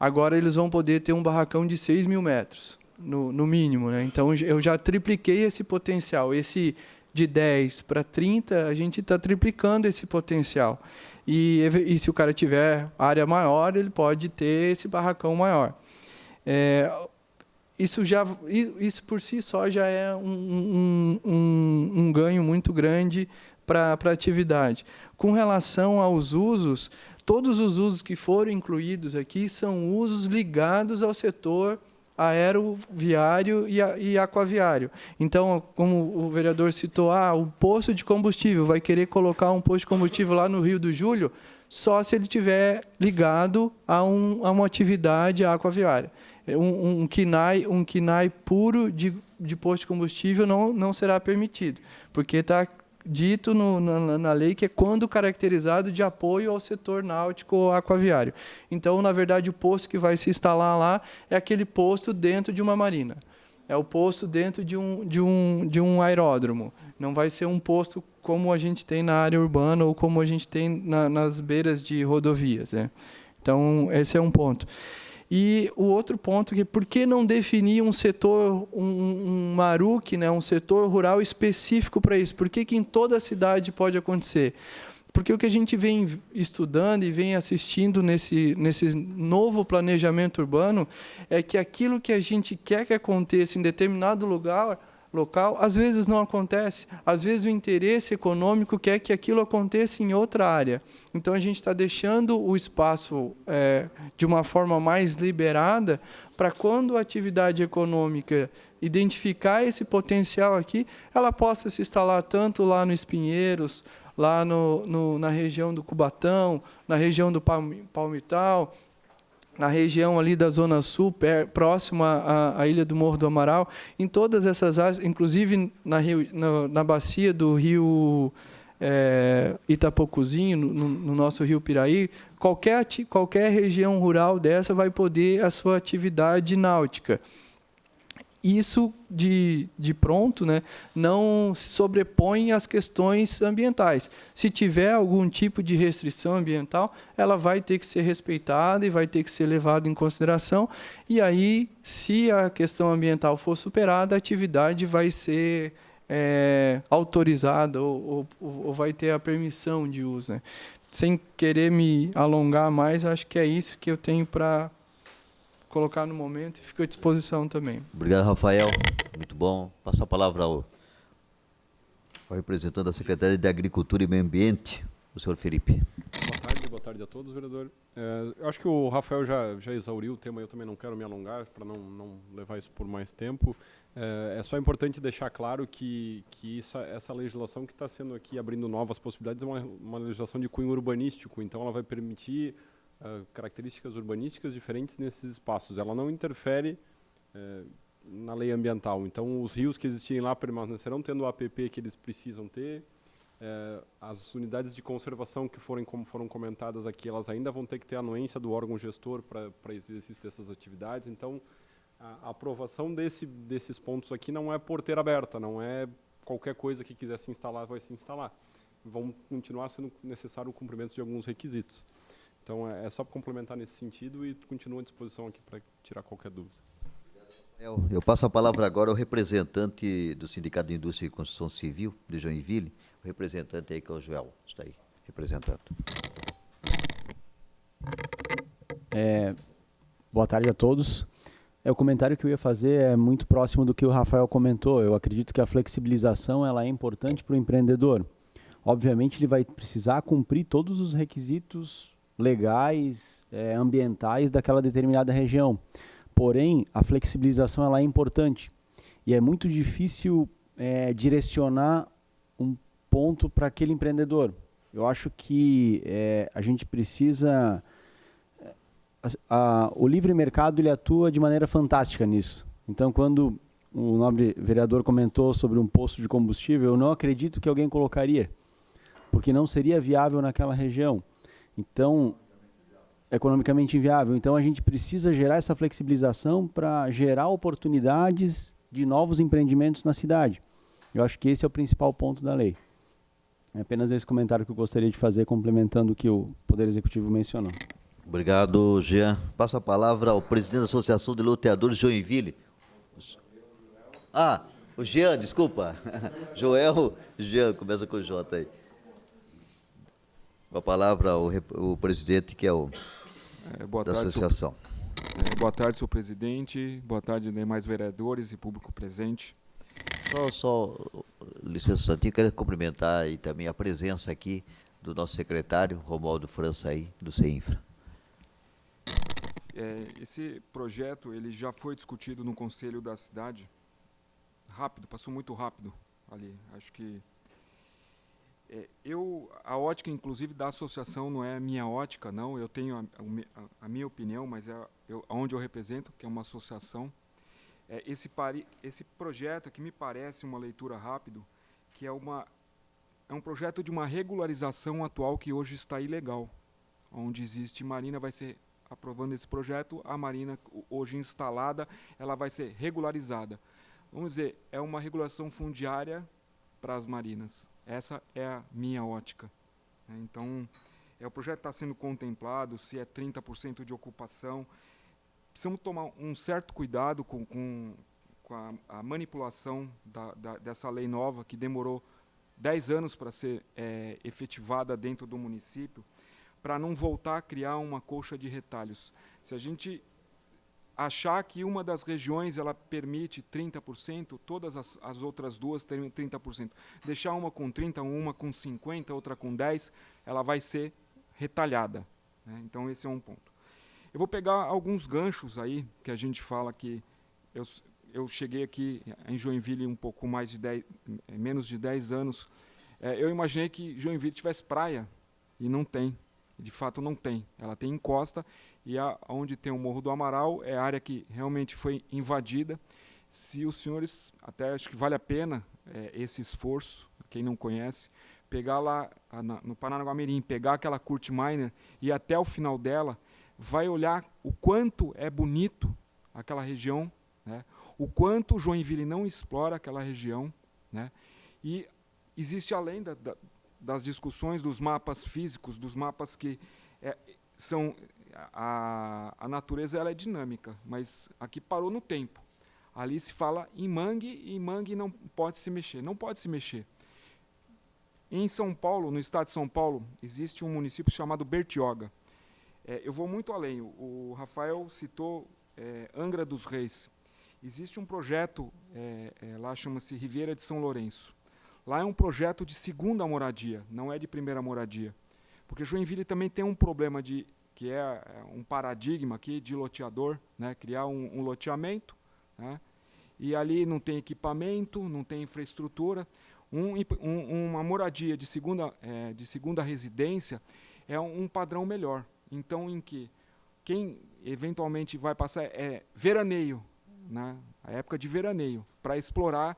Agora, eles vão poder ter um barracão de 6 mil metros, no mínimo, né? Então, eu já tripliquei esse potencial. Esse de 10 para 30, a gente está triplicando esse potencial. E se o cara tiver área maior, ele pode ter esse barracão maior. Isso por si só já é um ganho muito grande para a atividade. Com relação aos usos, todos os usos que foram incluídos aqui são usos ligados ao setor aeroviário e aquaviário. Então, como o vereador citou, o posto de combustível, vai querer colocar um posto de combustível lá no Rio do Júlio, só se ele estiver ligado a uma atividade aquaviária. um KNAI puro de posto de combustível não será permitido, porque está dito na lei que é quando caracterizado de apoio ao setor náutico ou aquaviário. Então, na verdade, o posto que vai se instalar lá é aquele posto dentro de uma marina. É o posto dentro de um aeródromo. Não vai ser um posto como a gente tem na área urbana ou como a gente tem nas beiras de rodovias, né? Então, esse é um ponto. E o outro ponto é por que não definir um setor, um MARUC, né, um setor rural específico para isso? Por que em toda a cidade pode acontecer? Porque o que a gente vem estudando e vem assistindo nesse novo planejamento urbano é que aquilo que a gente quer que aconteça em determinado local, às vezes não acontece. Às vezes o interesse econômico quer que aquilo aconteça em outra área. Então, a gente está deixando o espaço de uma forma mais liberada para quando a atividade econômica identificar esse potencial aqui, ela possa se instalar tanto lá no Espinheiros, lá na região do Cubatão, na região do Palmital, na região ali da Zona Sul, próxima à Ilha do Morro do Amaral, em todas essas áreas, inclusive na bacia do rio Itapocuzinho, no nosso rio Piraí, qualquer região rural dessa vai poder a sua atividade náutica. Isso de pronto, né, não se sobrepõe às questões ambientais. Se tiver algum tipo de restrição ambiental, ela vai ter que ser respeitada e vai ter que ser levada em consideração. E aí, se a questão ambiental for superada, a atividade vai ser autorizada ou vai ter a permissão de uso, né? Sem querer me alongar mais, acho que é isso que eu tenho para colocar no momento e fico à disposição também. Obrigado, Rafael. Muito bom. Passo a palavra ao representante da Secretaria de Agricultura e Meio Ambiente, o senhor Felipe. Boa tarde a todos, vereador. Eu acho que o Rafael já exauriu o tema, eu também não quero me alongar para não levar isso por mais tempo. É só importante deixar claro que essa legislação que está sendo aqui abrindo novas possibilidades é uma legislação de cunho urbanístico, então ela vai permitir características urbanísticas diferentes nesses espaços. Ela não interfere na lei ambiental. Então, os rios que existirem lá permanecerão tendo o APP que eles precisam ter. As unidades de conservação que foram comentadas aqui, elas ainda vão ter que ter a anuência do órgão gestor para exercício dessas atividades. Então, a aprovação desses pontos aqui não é porteira aberta, não é qualquer coisa que quiser se instalar vai se instalar. Vão continuar sendo necessário o cumprimento de alguns requisitos. Então, é só complementar nesse sentido e continuo à disposição aqui para tirar qualquer dúvida. Eu passo a palavra agora ao representante do Sindicato de Indústria e Construção Civil de Joinville, o representante aí que é o Joel, está aí, representando. Boa tarde a todos. O comentário que eu ia fazer é muito próximo do que o Rafael comentou. Eu acredito que a flexibilização ela é importante para o empreendedor. Obviamente, ele vai precisar cumprir todos os requisitos legais, ambientais daquela determinada região. Porém, a flexibilização ela é importante e é muito difícil direcionar um ponto para aquele empreendedor. Eu acho que a gente precisa... o livre mercado ele atua de maneira fantástica nisso. Então, quando o nobre vereador comentou sobre um posto de combustível, eu não acredito que alguém colocaria, porque não seria viável naquela região. Então, economicamente inviável. Então, a gente precisa gerar essa flexibilização para gerar oportunidades de novos empreendimentos na cidade. Eu acho que esse é o principal ponto da lei. É apenas esse comentário que eu gostaria de fazer, complementando o que o Poder Executivo mencionou. Obrigado, Jean. Passo a palavra ao presidente da Associação de Loteadores Joinville. O Jean, desculpa. Jean, começa com o J aí. Com a palavra o presidente, que é o da associação. Boa tarde, senhor presidente. Boa tarde, demais vereadores e público presente. Só licença, eu quero cumprimentar aí também a presença aqui do nosso secretário, Romualdo França, aí, do CEINFRA. Esse projeto ele já foi discutido no Conselho da Cidade. Rápido, passou muito rápido ali. Acho que A ótica, inclusive, da associação não é a minha ótica, não. Eu tenho a minha opinião, mas onde eu represento, que é uma associação. Esse projeto que me parece uma leitura rápida, que é um projeto de uma regularização atual que hoje está ilegal. Onde existe marina, vai ser aprovando esse projeto, a marina hoje instalada, ela vai ser regularizada. Vamos dizer, é uma regulação fundiária para as marinas. Essa é a minha ótica. Então, o projeto está sendo contemplado, se é 30% de ocupação. Precisamos tomar um certo cuidado com a manipulação dessa lei nova, que demorou 10 anos para ser efetivada dentro do município, para não voltar a criar uma colcha de retalhos. Se a gente achar que uma das regiões ela permite 30%, todas as outras duas terem 30%. Deixar uma com 30%, uma com 50%, outra com 10%, ela vai ser retalhada. Então, esse é um ponto. Eu vou pegar alguns ganchos aí, que a gente fala que eu cheguei aqui em Joinville um pouco mais de menos de 10 anos. Eu imaginei que Joinville tivesse praia, e não tem. De fato, não tem. Ela tem encosta, e onde tem o Morro do Amaral é a área que realmente foi invadida. Se os senhores, até acho que vale a pena esse esforço, quem não conhece, pegar lá no Paranaguamirim, pegar aquela Kurt Miner e ir até o final dela, vai olhar o quanto é bonito aquela região, né? O quanto Joinville não explora aquela região, né? E existe, além das discussões dos mapas físicos, dos mapas que são... A natureza ela é dinâmica, mas aqui parou no tempo. Ali se fala em mangue, e mangue não pode se mexer. Não pode se mexer. Em São Paulo, no estado de São Paulo, existe um município chamado Bertioga. Eu vou muito além. O Rafael citou Angra dos Reis. Existe um projeto, lá chama-se Riviera de São Lourenço. Lá é um projeto de segunda moradia, não é de primeira moradia. Porque Joinville também tem um problema que é um paradigma aqui de loteador, né? Criar um loteamento, né? E ali não tem equipamento, não tem infraestrutura. Uma moradia de segunda residência é um padrão melhor. Então, em que quem eventualmente vai passar veraneio, né? A época de veraneio, para explorar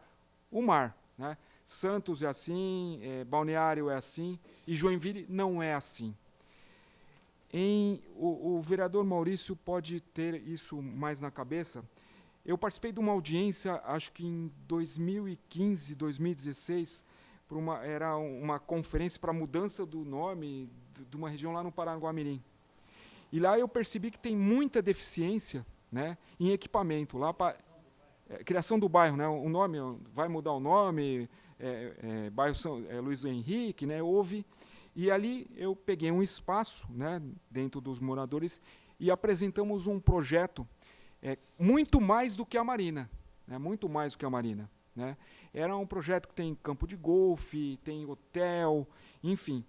o mar, né? Santos é assim, Balneário é assim, e Joinville não é assim. O vereador Maurício pode ter isso mais na cabeça. Eu participei de uma audiência, acho que em 2015, 2016, era uma conferência para mudança do nome de uma região lá no Paranaguamirim. E lá eu percebi que tem muita deficiência, né, em equipamento. Lá criação do bairro, né, o nome, vai mudar o nome, bairro Luiz Henrique, né, houve... E ali eu peguei um espaço, né, dentro dos moradores, e apresentamos um projeto muito mais do que a Marina. Né, muito mais do que a Marina. Né. Era um projeto que tem campo de golfe, tem hotel, enfim.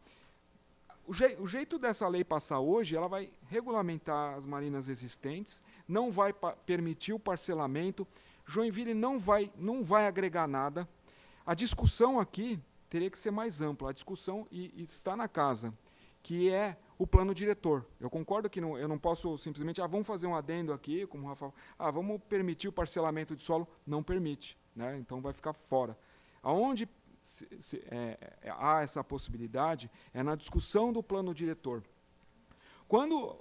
O jeito dessa lei passar hoje, ela vai regulamentar as marinas existentes, não vai permitir o parcelamento, Joinville não vai agregar nada. A discussão aqui teria que ser mais ampla, a discussão, e está na casa, que é o plano diretor. Eu concordo que eu não posso simplesmente, vamos fazer um adendo aqui, como o Rafael, vamos permitir o parcelamento de solo, não permite, né? Então vai ficar fora. Aonde há essa possibilidade é na discussão do plano diretor. Quando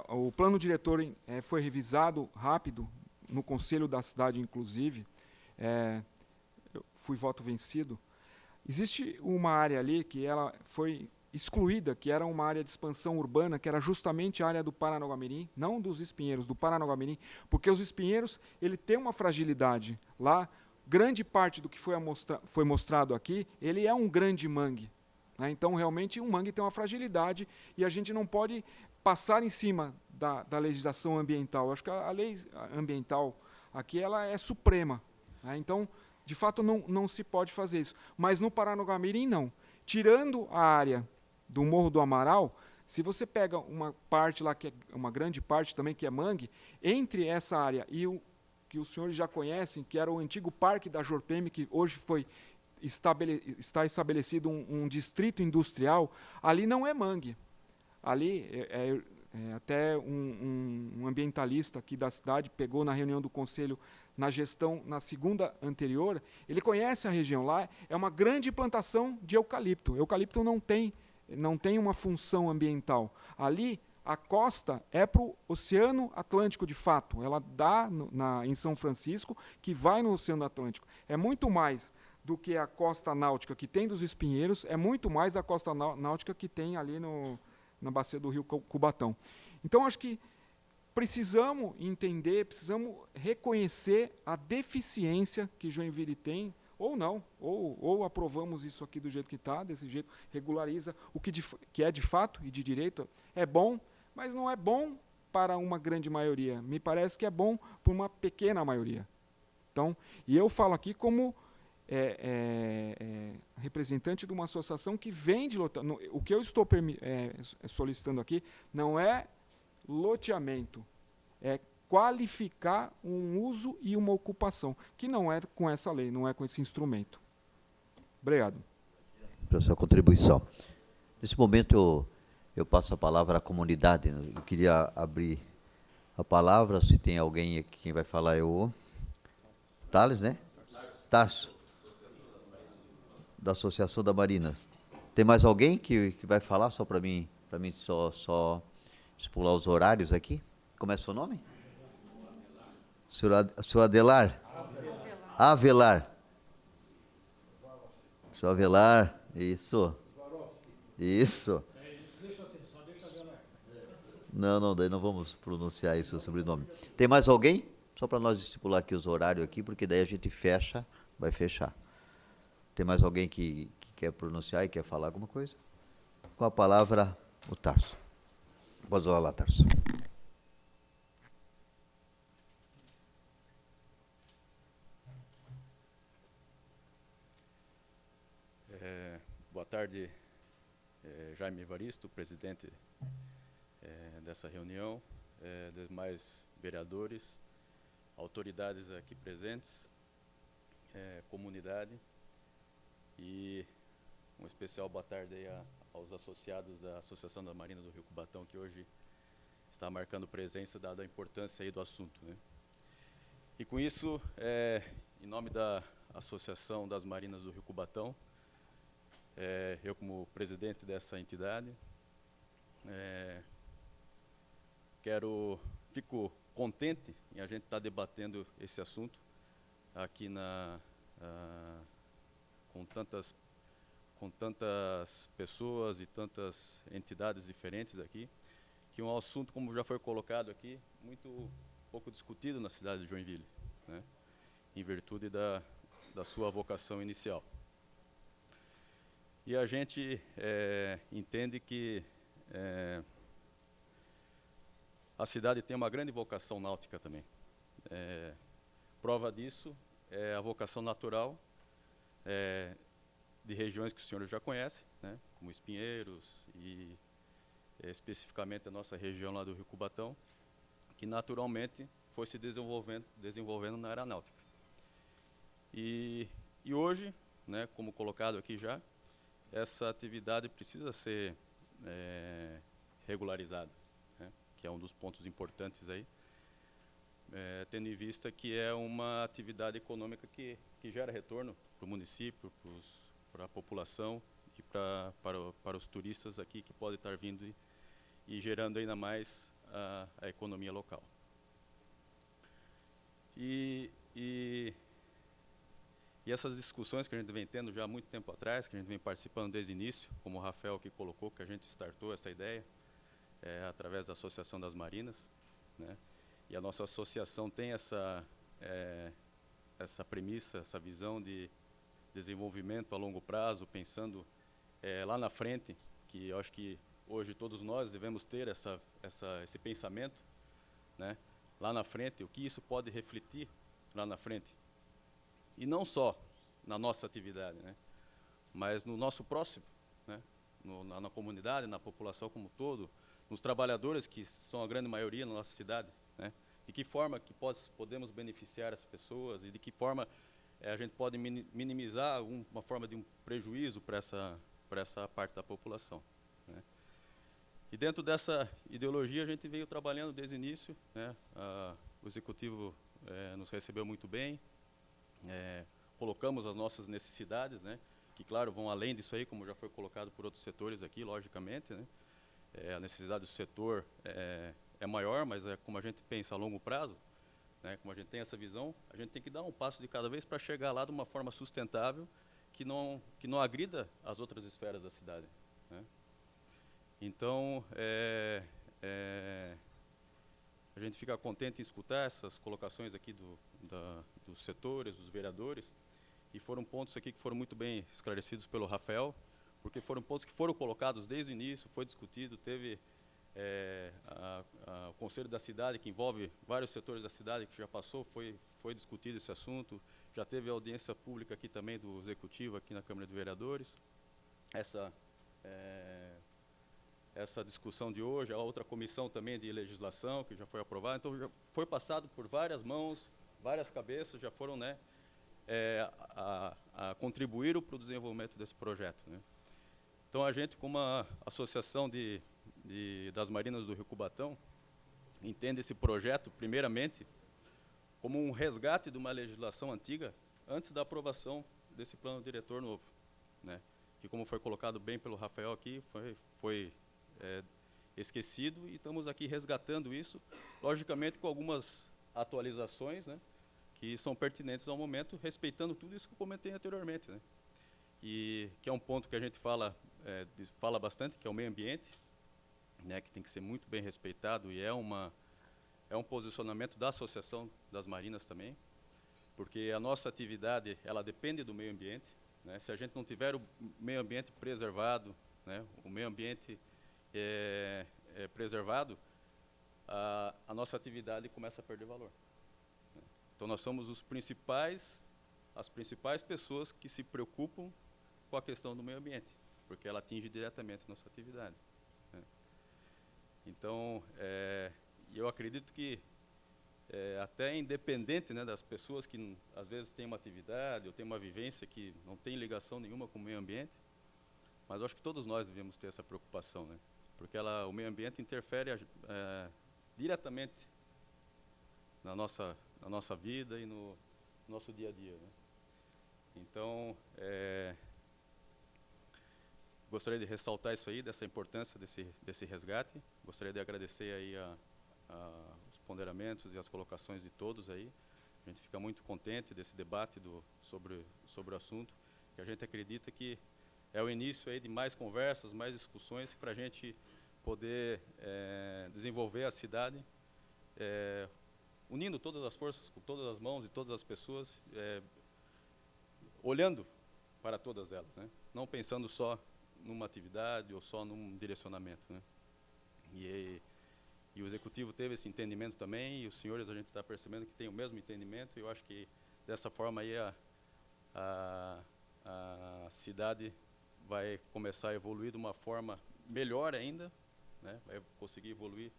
o plano diretor foi revisado rápido, no Conselho da Cidade, inclusive, eu fui voto vencido. Existe uma área ali que ela foi excluída, que era uma área de expansão urbana, que era justamente a área do Paranaguamirim, não dos espinheiros, do Paranaguamirim, porque os espinheiros ele tem uma fragilidade. Lá, grande parte do que foi mostrado aqui, ele é um grande mangue. Né? Então, realmente, um mangue tem uma fragilidade e a gente não pode passar em cima da legislação ambiental. Eu acho que a lei ambiental aqui ela é suprema. Né? Então, de fato, não se pode fazer isso. Mas no Paranaguamirim, não. Tirando a área do Morro do Amaral, se você pega uma parte lá, que é uma grande parte também, que é mangue, entre essa área e o que os senhores já conhecem, que era o antigo Parque da Jorpeme, que hoje foi está estabelecido um distrito industrial, ali não é mangue. Ali, até um ambientalista aqui da cidade pegou na reunião do conselho, na gestão, na segunda anterior, ele conhece a região lá, é uma grande plantação de eucalipto. Eucalipto não tem uma função ambiental. Ali, a costa é para o Oceano Atlântico, de fato. Ela dá em São Francisco, que vai no Oceano Atlântico. É muito mais do que a costa náutica que tem dos Espinheiros, é muito mais a costa náutica que tem ali na bacia do rio Cubatão. Então, acho que precisamos entender, precisamos reconhecer a deficiência que Joinville tem, ou não, ou aprovamos isso aqui do jeito que está, desse jeito, regulariza o que é de fato e de direito, é bom, mas não é bom para uma grande maioria. Me parece que é bom para uma pequena maioria. Então, e eu falo aqui como representante de uma associação que vende loteamento. O que eu estou solicitando aqui não é loteamento, é qualificar um uso e uma ocupação, que não é com essa lei, não é com esse instrumento. Obrigado. Pela sua contribuição. Nesse momento, eu passo a palavra à comunidade. Eu queria abrir a palavra, se tem alguém aqui, quem vai falar é o Thales, né? Tarso, da Associação da Marina. Tem mais alguém que vai falar, só para mim só expular os horários aqui? Como é seu nome? Senhor Adelar? Avelar. Senhor Avelar, isso. Isso. Não, daí não vamos pronunciar isso, o sobrenome. Tem mais alguém? Só para nós estipular aqui os horários aqui, porque daí a gente vai fechar. Tem mais alguém que quer pronunciar e quer falar alguma coisa? Com a palavra, o Tarso. Pode falar lá, Tarso. Boa tarde, Jaime Evaristo, presidente dessa reunião, demais vereadores, autoridades aqui presentes, comunidade, e um especial boa tarde aí aos associados da Associação da Marina do Rio Cubatão, que hoje está marcando presença, dada a importância aí do assunto, né? E com isso, em nome da Associação das Marinas do Rio Cubatão, eu como presidente dessa entidade, fico contente em a gente estar debatendo esse assunto aqui com tantas pessoas e tantas entidades diferentes aqui, que é um assunto, como já foi colocado aqui, muito pouco discutido na cidade de Joinville, né, em virtude da sua vocação inicial. E a gente entende que a cidade tem uma grande vocação náutica também. Prova disso é a vocação natural de regiões que o senhor já conhece, né, como Espinheiros e especificamente a nossa região lá do Rio Cubatão, que naturalmente foi se desenvolvendo na área náutica. E hoje, né, como colocado aqui já, essa atividade precisa ser regularizada, né, que é um dos pontos importantes aí, tendo em vista que é uma atividade econômica que gera retorno para o município, para a população e para os turistas aqui que podem estar vindo e gerando ainda mais a economia local. E essas discussões que a gente vem tendo já há muito tempo atrás, que a gente vem participando desde o início, como o Rafael que colocou, que a gente startou essa ideia através da Associação das Marinas, né? E a nossa associação tem essa premissa, essa visão de desenvolvimento a longo prazo, pensando lá na frente, que eu acho que hoje todos nós devemos ter esse pensamento, né? Lá na frente, o que isso pode refletir lá na frente. E não só na nossa atividade, né, mas no nosso próximo, né, na comunidade, na população como um todo, nos trabalhadores que são a grande maioria na nossa cidade, né, de que forma que podemos beneficiar as pessoas e de que forma a gente pode minimizar uma forma de um prejuízo para essa parte da população, né? E dentro dessa ideologia a gente veio trabalhando desde o início, né? O Executivo nos recebeu muito bem, colocamos as nossas necessidades, né? Que, claro, vão além disso aí, como já foi colocado por outros setores aqui, logicamente, né? A necessidade do setor é maior, mas como a gente pensa a longo prazo, né? Como a gente tem essa visão, a gente tem que dar um passo de cada vez para chegar lá de uma forma sustentável que não agrida as outras esferas da cidade, né? Então, a gente fica contente em escutar essas colocações aqui dos setores, dos vereadores, e foram pontos aqui que foram muito bem esclarecidos pelo Rafael, porque foram pontos que foram colocados desde o início, foi discutido, teve o Conselho da Cidade, que envolve vários setores da cidade, que já passou, foi discutido esse assunto, já teve audiência pública aqui também do Executivo, aqui na Câmara de Vereadores. Essa discussão de hoje, a outra comissão também de legislação, que já foi aprovada, então já foi passado por várias mãos, várias cabeças, já foram, né, a contribuir para o desenvolvimento desse projeto, né? Então a gente, como a Associação das Marinas do Rio Cubatão, entende esse projeto, primeiramente, como um resgate de uma legislação antiga, antes da aprovação desse plano diretor novo, né? Que, como foi colocado bem pelo Rafael aqui, foi esquecido, e estamos aqui resgatando isso, logicamente com algumas atualizações, né, que são pertinentes ao momento, respeitando tudo isso que eu comentei anteriormente, né? E que é um ponto que a gente fala bastante, que é o meio ambiente, né, que tem que ser muito bem respeitado, e é um posicionamento da Associação das Marinas também, porque a nossa atividade, ela depende do meio ambiente, né? Se a gente não tiver o meio ambiente preservado, né, o meio ambiente preservado, a nossa atividade começa a perder valor, né? Então nós somos as principais pessoas que se preocupam com a questão do meio ambiente, porque ela atinge diretamente a nossa atividade, né? Então, eu acredito que até independente, né, das pessoas que às vezes têm uma atividade ou têm uma vivência que não tem ligação nenhuma com o meio ambiente, mas eu acho que todos nós devemos ter essa preocupação, né? Porque o meio ambiente interfere diretamente na nossa vida e no nosso dia a dia, né? Então, gostaria de ressaltar isso aí, dessa importância desse resgate. Gostaria de agradecer aí os ponderamentos e as colocações de todos aí. A gente fica muito contente desse debate sobre o assunto, que a gente acredita que é o início aí de mais conversas, mais discussões, para a gente poder desenvolver a cidade, unindo todas as forças, com todas as mãos e todas as pessoas, olhando para todas elas, né? Não pensando só numa atividade ou só num direcionamento, né? E o Executivo teve esse entendimento também, e os senhores, a gente está percebendo que tem o mesmo entendimento, e eu acho que dessa forma aí a cidade vai começar a evoluir de uma forma melhor ainda, né? Vai conseguir evoluir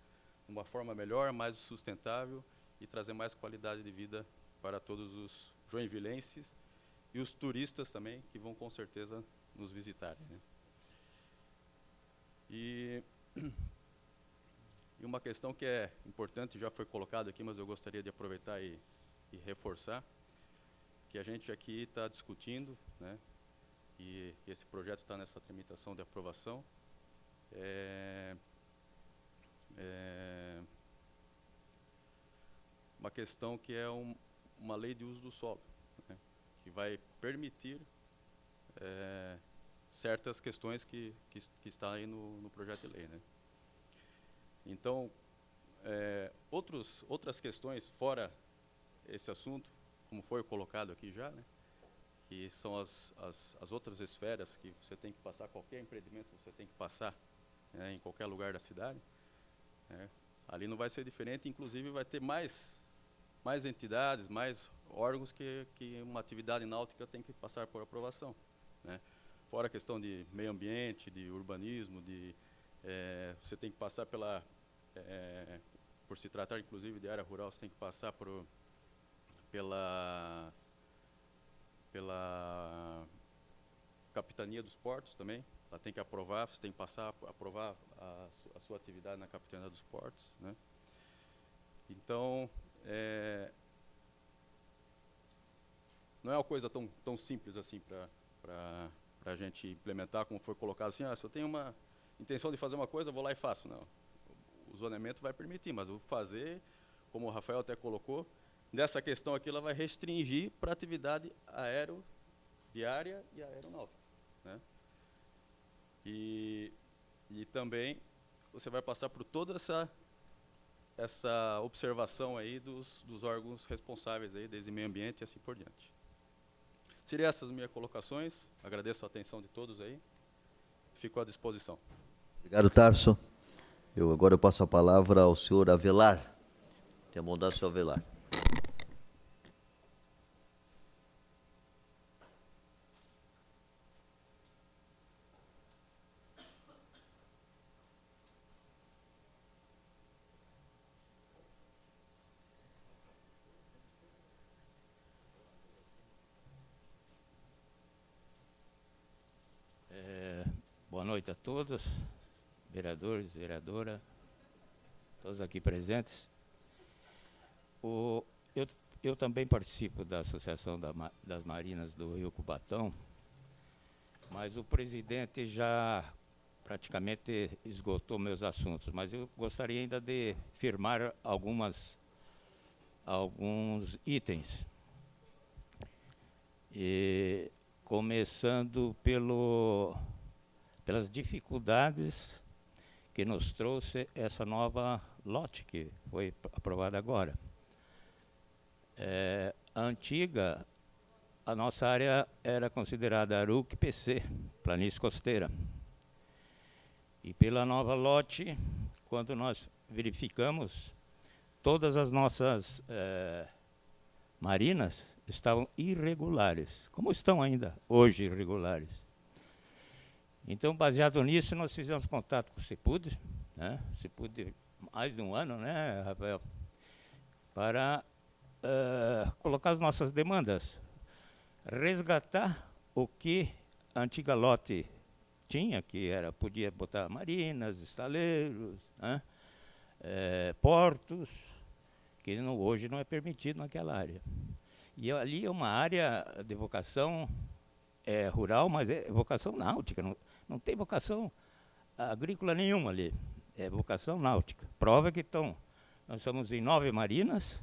de uma forma melhor, mais sustentável, e trazer mais qualidade de vida para todos os joinvilenses e os turistas também, que vão com certeza nos visitar, né? E uma questão que é importante, já foi colocada aqui, mas eu gostaria de aproveitar e reforçar, que a gente aqui está discutindo, né, e esse projeto está nessa tramitação de aprovação, uma questão que é uma lei de uso do solo, né, que vai permitir certas questões que está aí no projeto de lei, né? Então, outras questões fora esse assunto, como foi colocado aqui já, né, que são as outras esferas que você tem que passar, qualquer empreendimento você tem que passar, né, em qualquer lugar da cidade, né? Ali não vai ser diferente, inclusive vai ter mais entidades, mais órgãos que uma atividade náutica tem que passar por aprovação, né? Fora a questão de meio ambiente, de urbanismo, você tem que passar por se tratar inclusive de área rural, você tem que passar Capitania dos Portos também. Ela tem que aprovar, você tem que passar a aprovar a sua atividade na Capitania dos Portos, né? Então, não é uma coisa tão simples assim para a gente implementar, como foi colocado assim, se eu tenho uma intenção de fazer uma coisa, eu vou lá e faço. Não, o zoneamento vai permitir, mas o fazer, como o Rafael até colocou, nessa questão aqui, ela vai restringir para a atividade aeroviária e aeronáutica, né? E também você vai passar por toda essa observação aí dos órgãos responsáveis aí, desde meio ambiente e assim por diante. Seriam essas as minhas colocações. Agradeço a atenção de todos aí. Fico à disposição. Obrigado, Tarso. Agora eu passo a palavra ao senhor Avelar. Tenha a bondade, senhor Avelar. Boa noite a todos, vereadores, vereadora, todos aqui presentes. Eu também participo da Associação das Marinas do Rio Cubatão, mas o presidente já praticamente esgotou meus assuntos, mas eu gostaria ainda de firmar alguns itens. E começando pelas dificuldades que nos trouxe essa nova lote que foi aprovada agora. A antiga, a nossa área era considerada Aruc PC, planície costeira. E pela nova lote, quando nós verificamos, todas as nossas marinas estavam irregulares, como estão ainda hoje irregulares. Então, baseado nisso, nós fizemos contato com o CEPUD, né? CEPUD mais de um ano, né, Rafael, para colocar as nossas demandas, resgatar o que a antiga lote tinha, podia botar marinas, estaleiros, né? Portos, que hoje não é permitido naquela área. E ali é uma área de vocação rural, mas é vocação náutica, não tem vocação agrícola nenhuma ali, é vocação náutica. Prova que nós somos em 9 marinas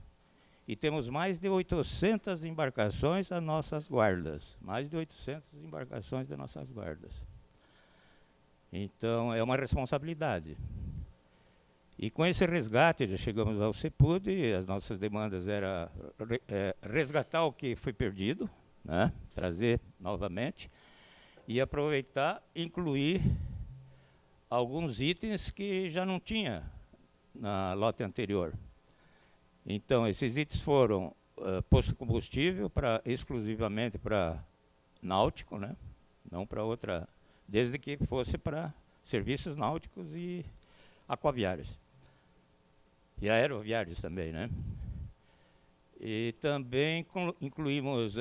e temos mais de 800 embarcações às nossas guardas, mais de 800 embarcações das nossas guardas. Então, é uma responsabilidade. E com esse resgate, já chegamos ao CEPUD, e as nossas demandas eram resgatar o que foi perdido, né? Trazer novamente, e aproveitar, incluir alguns itens que já não tinha na lote anterior. Então, esses itens foram posto de combustível exclusivamente para náutico, né? Não para outra, desde que fosse para serviços náuticos e aquaviários. E aeroviários também, né? E também incluímos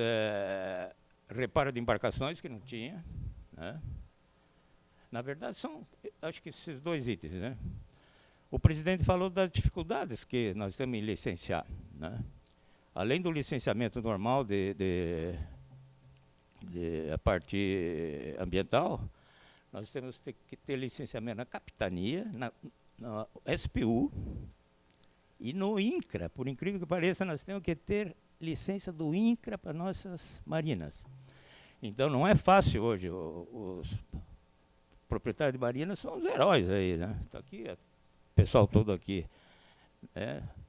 reparo de embarcações, que não tinha, né? Na verdade, são, acho que esses 2 itens, né? O presidente falou das dificuldades que nós temos em licenciar, né? Além do licenciamento normal de a parte ambiental, nós temos que ter licenciamento na capitania, na SPU e no INCRA. Por incrível que pareça, nós temos que ter licença do INCRA para nossas marinas. Então não é fácil hoje. Os proprietários de marinas são os heróis aí, né? Está aqui, o pessoal todo aqui.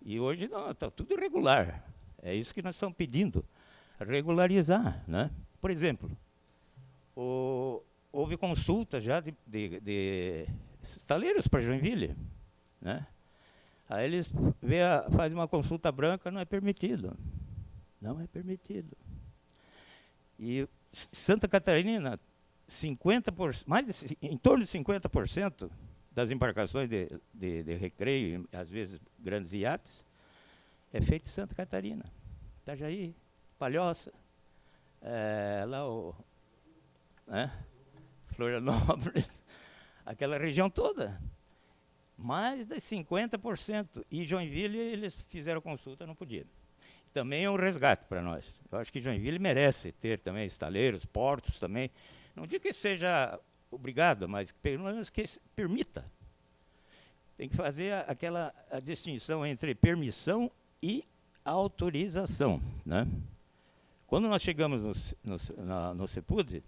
E hoje não, está tudo irregular. É isso que nós estamos pedindo, regularizar, né? Por exemplo, houve consulta já de estaleiros para Joinville, né? Aí eles fazem uma consulta branca, não é permitido. Não é permitido. E Santa Catarina, em torno de 50% das embarcações de recreio, às vezes grandes iates, é feito em Santa Catarina. Itajaí, Palhoça, lá Florianópolis, aquela região toda. Mais de 50%. E Joinville, eles fizeram consulta, não podia. Também é um resgate para nós. Eu acho que Joinville merece ter também estaleiros, portos também. Não digo que seja obrigado, mas pelo menos que permita. Tem que fazer a distinção entre permissão e autorização, né? Quando nós chegamos no CEPUD,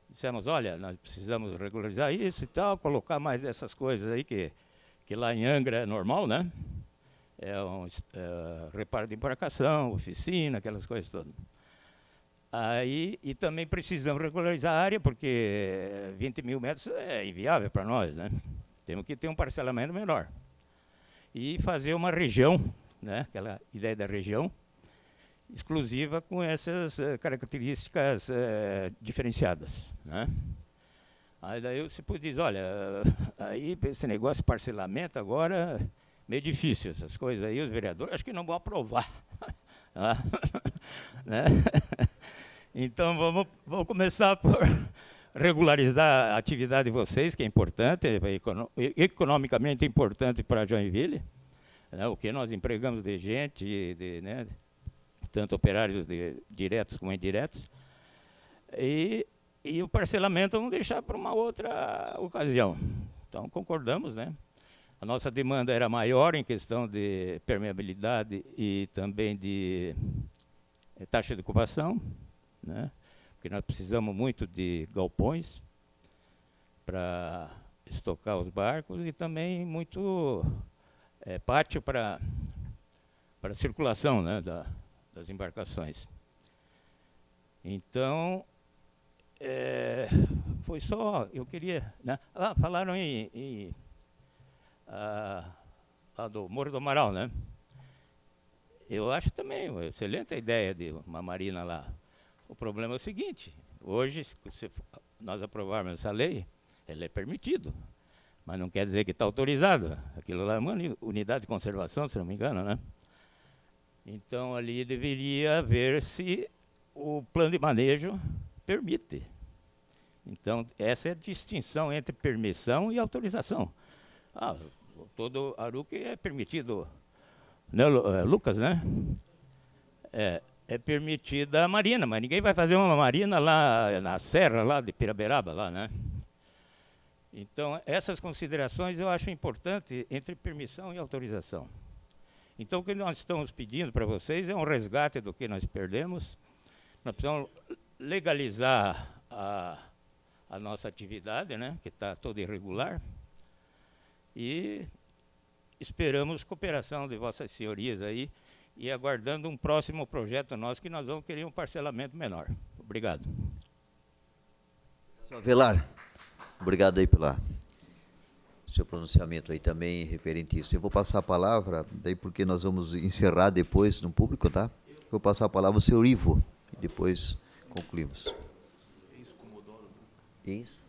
dissemos, olha, nós precisamos regularizar isso e tal, colocar mais essas coisas aí que lá em Angra é normal, né? Reparo de embarcação, oficina, aquelas coisas todas. Aí, e também precisamos regularizar a área, porque 20 mil metros é inviável para nós, né? Temos que ter um parcelamento menor. E fazer uma região, né? Aquela ideia da região, exclusiva com essas características diferenciadas, né? Aí daí você diz, olha, aí esse negócio de parcelamento agora, meio difícil, essas coisas aí, os vereadores acho que não vão aprovar. Né? Então vamos começar por regularizar a atividade de vocês, que é importante, economicamente importante para Joinville, né? O que nós empregamos de gente, né? Tanto operários diretos como indiretos, e o parcelamento vamos deixar para uma outra ocasião. Então concordamos, né? A nossa demanda era maior em questão de permeabilidade e também de taxa de ocupação, né? Porque nós precisamos muito de galpões para estocar os barcos e também muito pátio para circulação, né, das embarcações. Então, foi só, eu queria, né? Falaram lá do Morro do Amaral, né? Eu acho também uma excelente ideia de uma marina lá. O problema é o seguinte, hoje, se nós aprovarmos essa lei, ela é permitido, mas não quer dizer que está autorizado. Aquilo lá é uma unidade de conservação, se não me engano, né? Então, ali deveria ver se o plano de manejo permite. Então, essa é a distinção entre permissão e autorização. Todo aruque é permitido, né, Lucas, né? É permitida a marina, mas ninguém vai fazer uma marina lá na serra, lá de Piraberaba, lá, né? Então, essas considerações eu acho importante entre permissão e autorização. Então, o que nós estamos pedindo para vocês é um resgate do que nós perdemos. Nós precisamos legalizar a nossa atividade, né, que está toda irregular, e esperamos cooperação de vossas senhorias aí, e aguardando um próximo projeto nosso, que nós vamos querer um parcelamento menor. Obrigado. Avelar, obrigado aí pelo seu pronunciamento aí também referente a isso. Eu vou passar a palavra, daí porque nós vamos encerrar depois no público, tá? Vou passar a palavra ao senhor Ivo, e depois concluímos. Isso.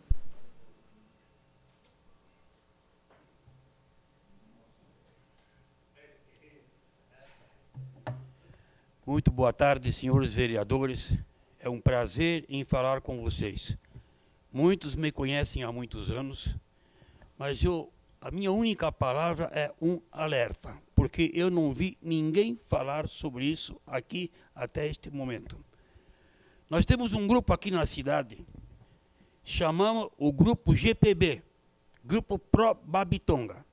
Muito boa tarde, senhores vereadores. É um prazer em falar com vocês. Muitos me conhecem há muitos anos, mas a minha única palavra é um alerta, porque eu não vi ninguém falar sobre isso aqui até este momento. Nós temos um grupo aqui na cidade, chamamos o grupo GPB, Grupo Pro Babitonga.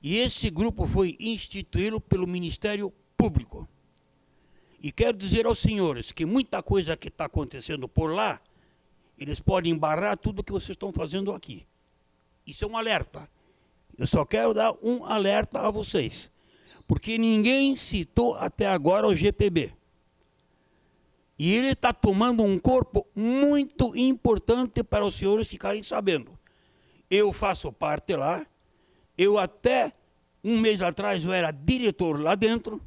E esse grupo foi instituído pelo Ministério Público. E quero dizer aos senhores que muita coisa que está acontecendo por lá, eles podem embarrar tudo que vocês estão fazendo aqui. Isso é um alerta. Eu só quero dar um alerta a vocês, porque ninguém citou até agora o GPB. E ele está tomando um corpo muito importante para os senhores ficarem sabendo. Eu faço parte lá, eu até um mês atrás eu era diretor lá dentro.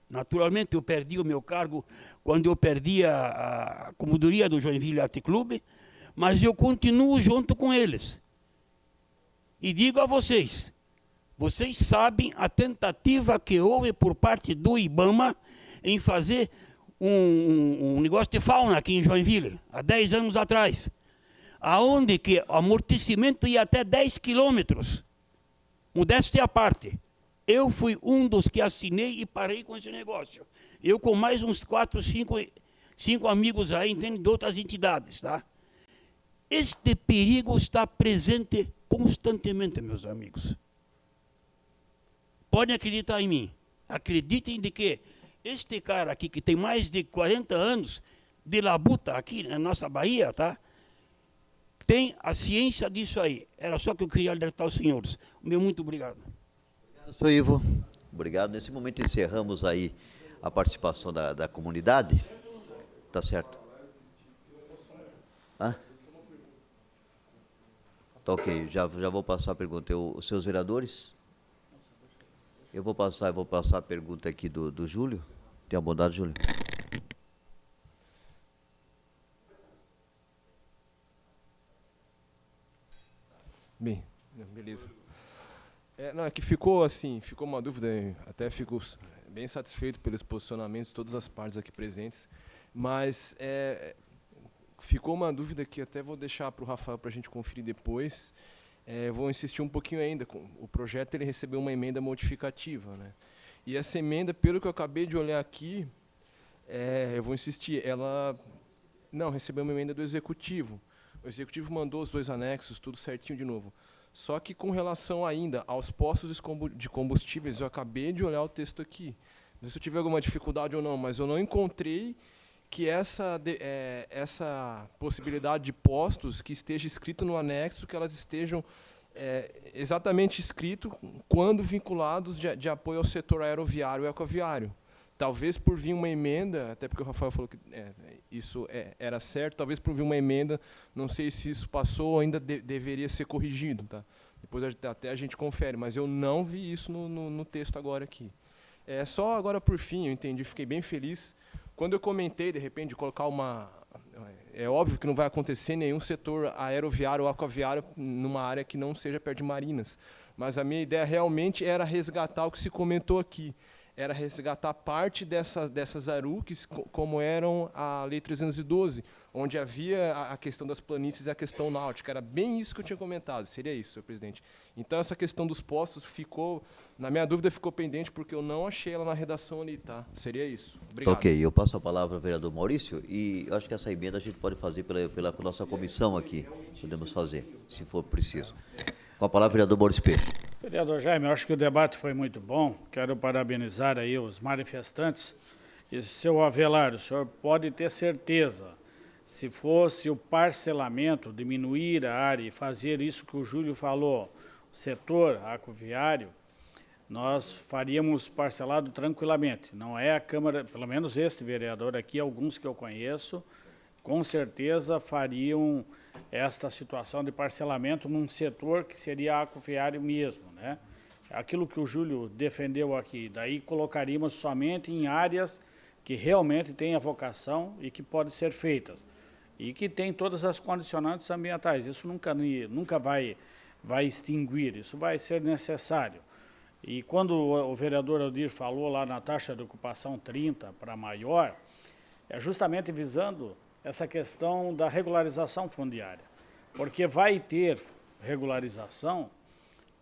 Naturalmente eu perdi o meu cargo quando eu perdi a comandoria do Joinville Yacht Club, mas eu continuo junto com eles. E digo a vocês, vocês sabem a tentativa que houve por parte do IBAMA em fazer um negócio de fauna aqui em Joinville, há 10 anos atrás. aonde que o amortecimento ia até 10 quilômetros. Modéstia à parte. Eu fui um dos que assinei e parei com esse negócio. Eu com mais uns 4, 5 amigos aí, entende, de outras entidades, tá? Este perigo está presente constantemente, meus amigos. Podem acreditar em mim. Acreditem de que este cara aqui, que tem mais de 40 anos de labuta aqui na nossa Bahia, tá? Tem a ciência disso aí. Era só que eu queria alertar os senhores. Meu muito obrigado. Obrigado, senhor Ivo. Obrigado. Nesse momento encerramos aí a participação da comunidade. Tá certo. Hã? Tá ok, já vou passar a pergunta. Os seus vereadores? Eu vou passar a pergunta aqui do Júlio. Tenha bondade, Júlio. Bem, beleza. Não, é que ficou assim, ficou uma dúvida, até fico bem satisfeito pelos posicionamentos de todas as partes aqui presentes, mas ficou uma dúvida que até vou deixar para o Rafael para a gente conferir depois. Vou insistir um pouquinho ainda. O projeto ele recebeu uma emenda modificativa, né? E essa emenda, pelo que eu acabei de olhar aqui, eu vou insistir, ela não recebeu uma emenda do Executivo. O Executivo mandou os 2 anexos, tudo certinho de novo. Só que com relação ainda aos postos de combustíveis, eu acabei de olhar o texto aqui. Não sei se eu tive alguma dificuldade ou não, mas eu não encontrei que essa possibilidade de postos que esteja escrito no anexo, que elas estejam exatamente escrito quando vinculados de apoio ao setor aeroviário e aquaviário. Talvez por vir uma emenda, até porque o Rafael falou que isso era certo, talvez por vir uma emenda, não sei se isso passou ou ainda deveria ser corrigido. Tá? Depois até a gente confere, mas eu não vi isso no texto agora aqui. Só agora, por fim, eu entendi, fiquei bem feliz. Quando eu comentei, de repente, de colocar uma... É óbvio que não vai acontecer nenhum setor aeroviário ou aquaviário numa área que não seja perto de marinas. Mas a minha ideia realmente era resgatar o que se comentou aqui. Era resgatar parte dessas ARUCs, como eram a Lei 312, onde havia a questão das planícies e a questão náutica. Era bem isso que eu tinha comentado, seria isso, senhor presidente. Então, essa questão dos postos ficou, na minha dúvida, ficou pendente, porque eu não achei ela na redação ali, tá? Seria isso. Obrigado. Ok, eu passo a palavra ao vereador Maurício, e eu acho que essa emenda a gente pode fazer pela nossa comissão aqui. Podemos fazer, se for preciso. Com a palavra, vereador Maurício Peixe. Vereador Jaime, eu acho que o debate foi muito bom. Quero parabenizar aí os manifestantes. E, seu Avelar, o senhor pode ter certeza, se fosse o parcelamento, diminuir a área e fazer isso que o Júlio falou, o setor aquaviário, nós faríamos parcelado tranquilamente. Não é a Câmara, pelo menos este vereador aqui, alguns que eu conheço, com certeza fariam esta situação de parcelamento num setor que seria aquaviário mesmo, né? Aquilo que o Júlio defendeu aqui, daí colocaríamos somente em áreas que realmente têm a vocação e que podem ser feitas, e que tem todas as condicionantes ambientais. Isso nunca vai extinguir, isso vai ser necessário. E quando o vereador Aldir falou lá na taxa de ocupação 30 para maior, é justamente visando essa questão da regularização fundiária, porque vai ter regularização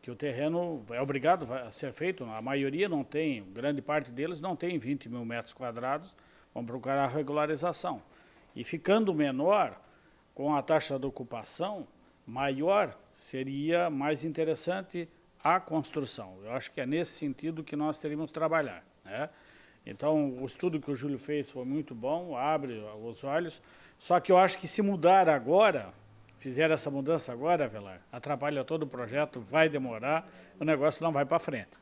que o terreno é obrigado a ser feito, a maioria não tem, grande parte deles não tem 20 mil metros quadrados, vão procurar a regularização. E ficando menor, com a taxa de ocupação maior, seria mais interessante a construção. Eu acho que é nesse sentido que nós teríamos que trabalhar, né? Então, o estudo que o Júlio fez foi muito bom, abre os olhos, só que eu acho que se mudar agora, fizer essa mudança agora, Avelar, atrapalha todo o projeto, vai demorar, o negócio não vai para frente.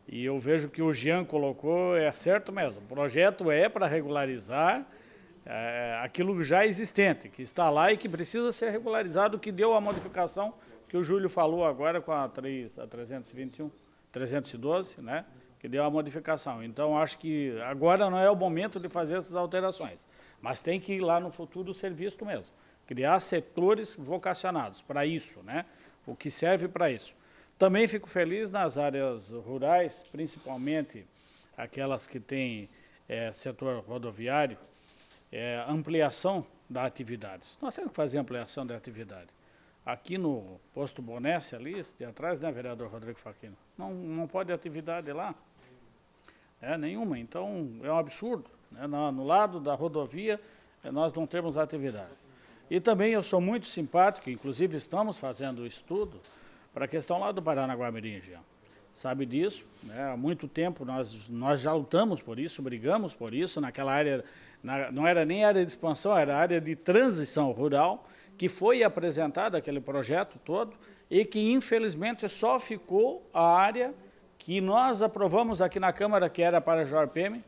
E eu vejo que o Jean colocou, é certo mesmo, o projeto é para regularizar aquilo já existente, que está lá e que precisa ser regularizado, que deu a modificação que o Júlio falou agora com a 312, né? Que deu a modificação. Então, acho que agora não é o momento de fazer essas alterações, mas tem que ir lá no futuro ser visto mesmo. Criar setores vocacionados para isso, né? O que serve para isso. Também fico feliz nas áreas rurais, principalmente aquelas que têm setor rodoviário, ampliação da atividade. Nós temos que fazer ampliação da atividade. Aqui no posto Bonesse, ali, de atrás, né, vereador Rodrigo Facchino? Não pode atividade lá. Nenhuma. Então, é um absurdo. Né? No lado da rodovia, nós não temos atividade. E também eu sou muito simpático, inclusive estamos fazendo o estudo para a questão lá do Paranaguá-Mirim, Jean. Sabe disso, né? Há muito tempo nós já lutamos por isso, brigamos por isso, naquela área, não era nem área de expansão, era área de transição rural, que foi apresentado aquele projeto todo e que, infelizmente, só ficou a área que nós aprovamos aqui na Câmara, que era para a Jorpem.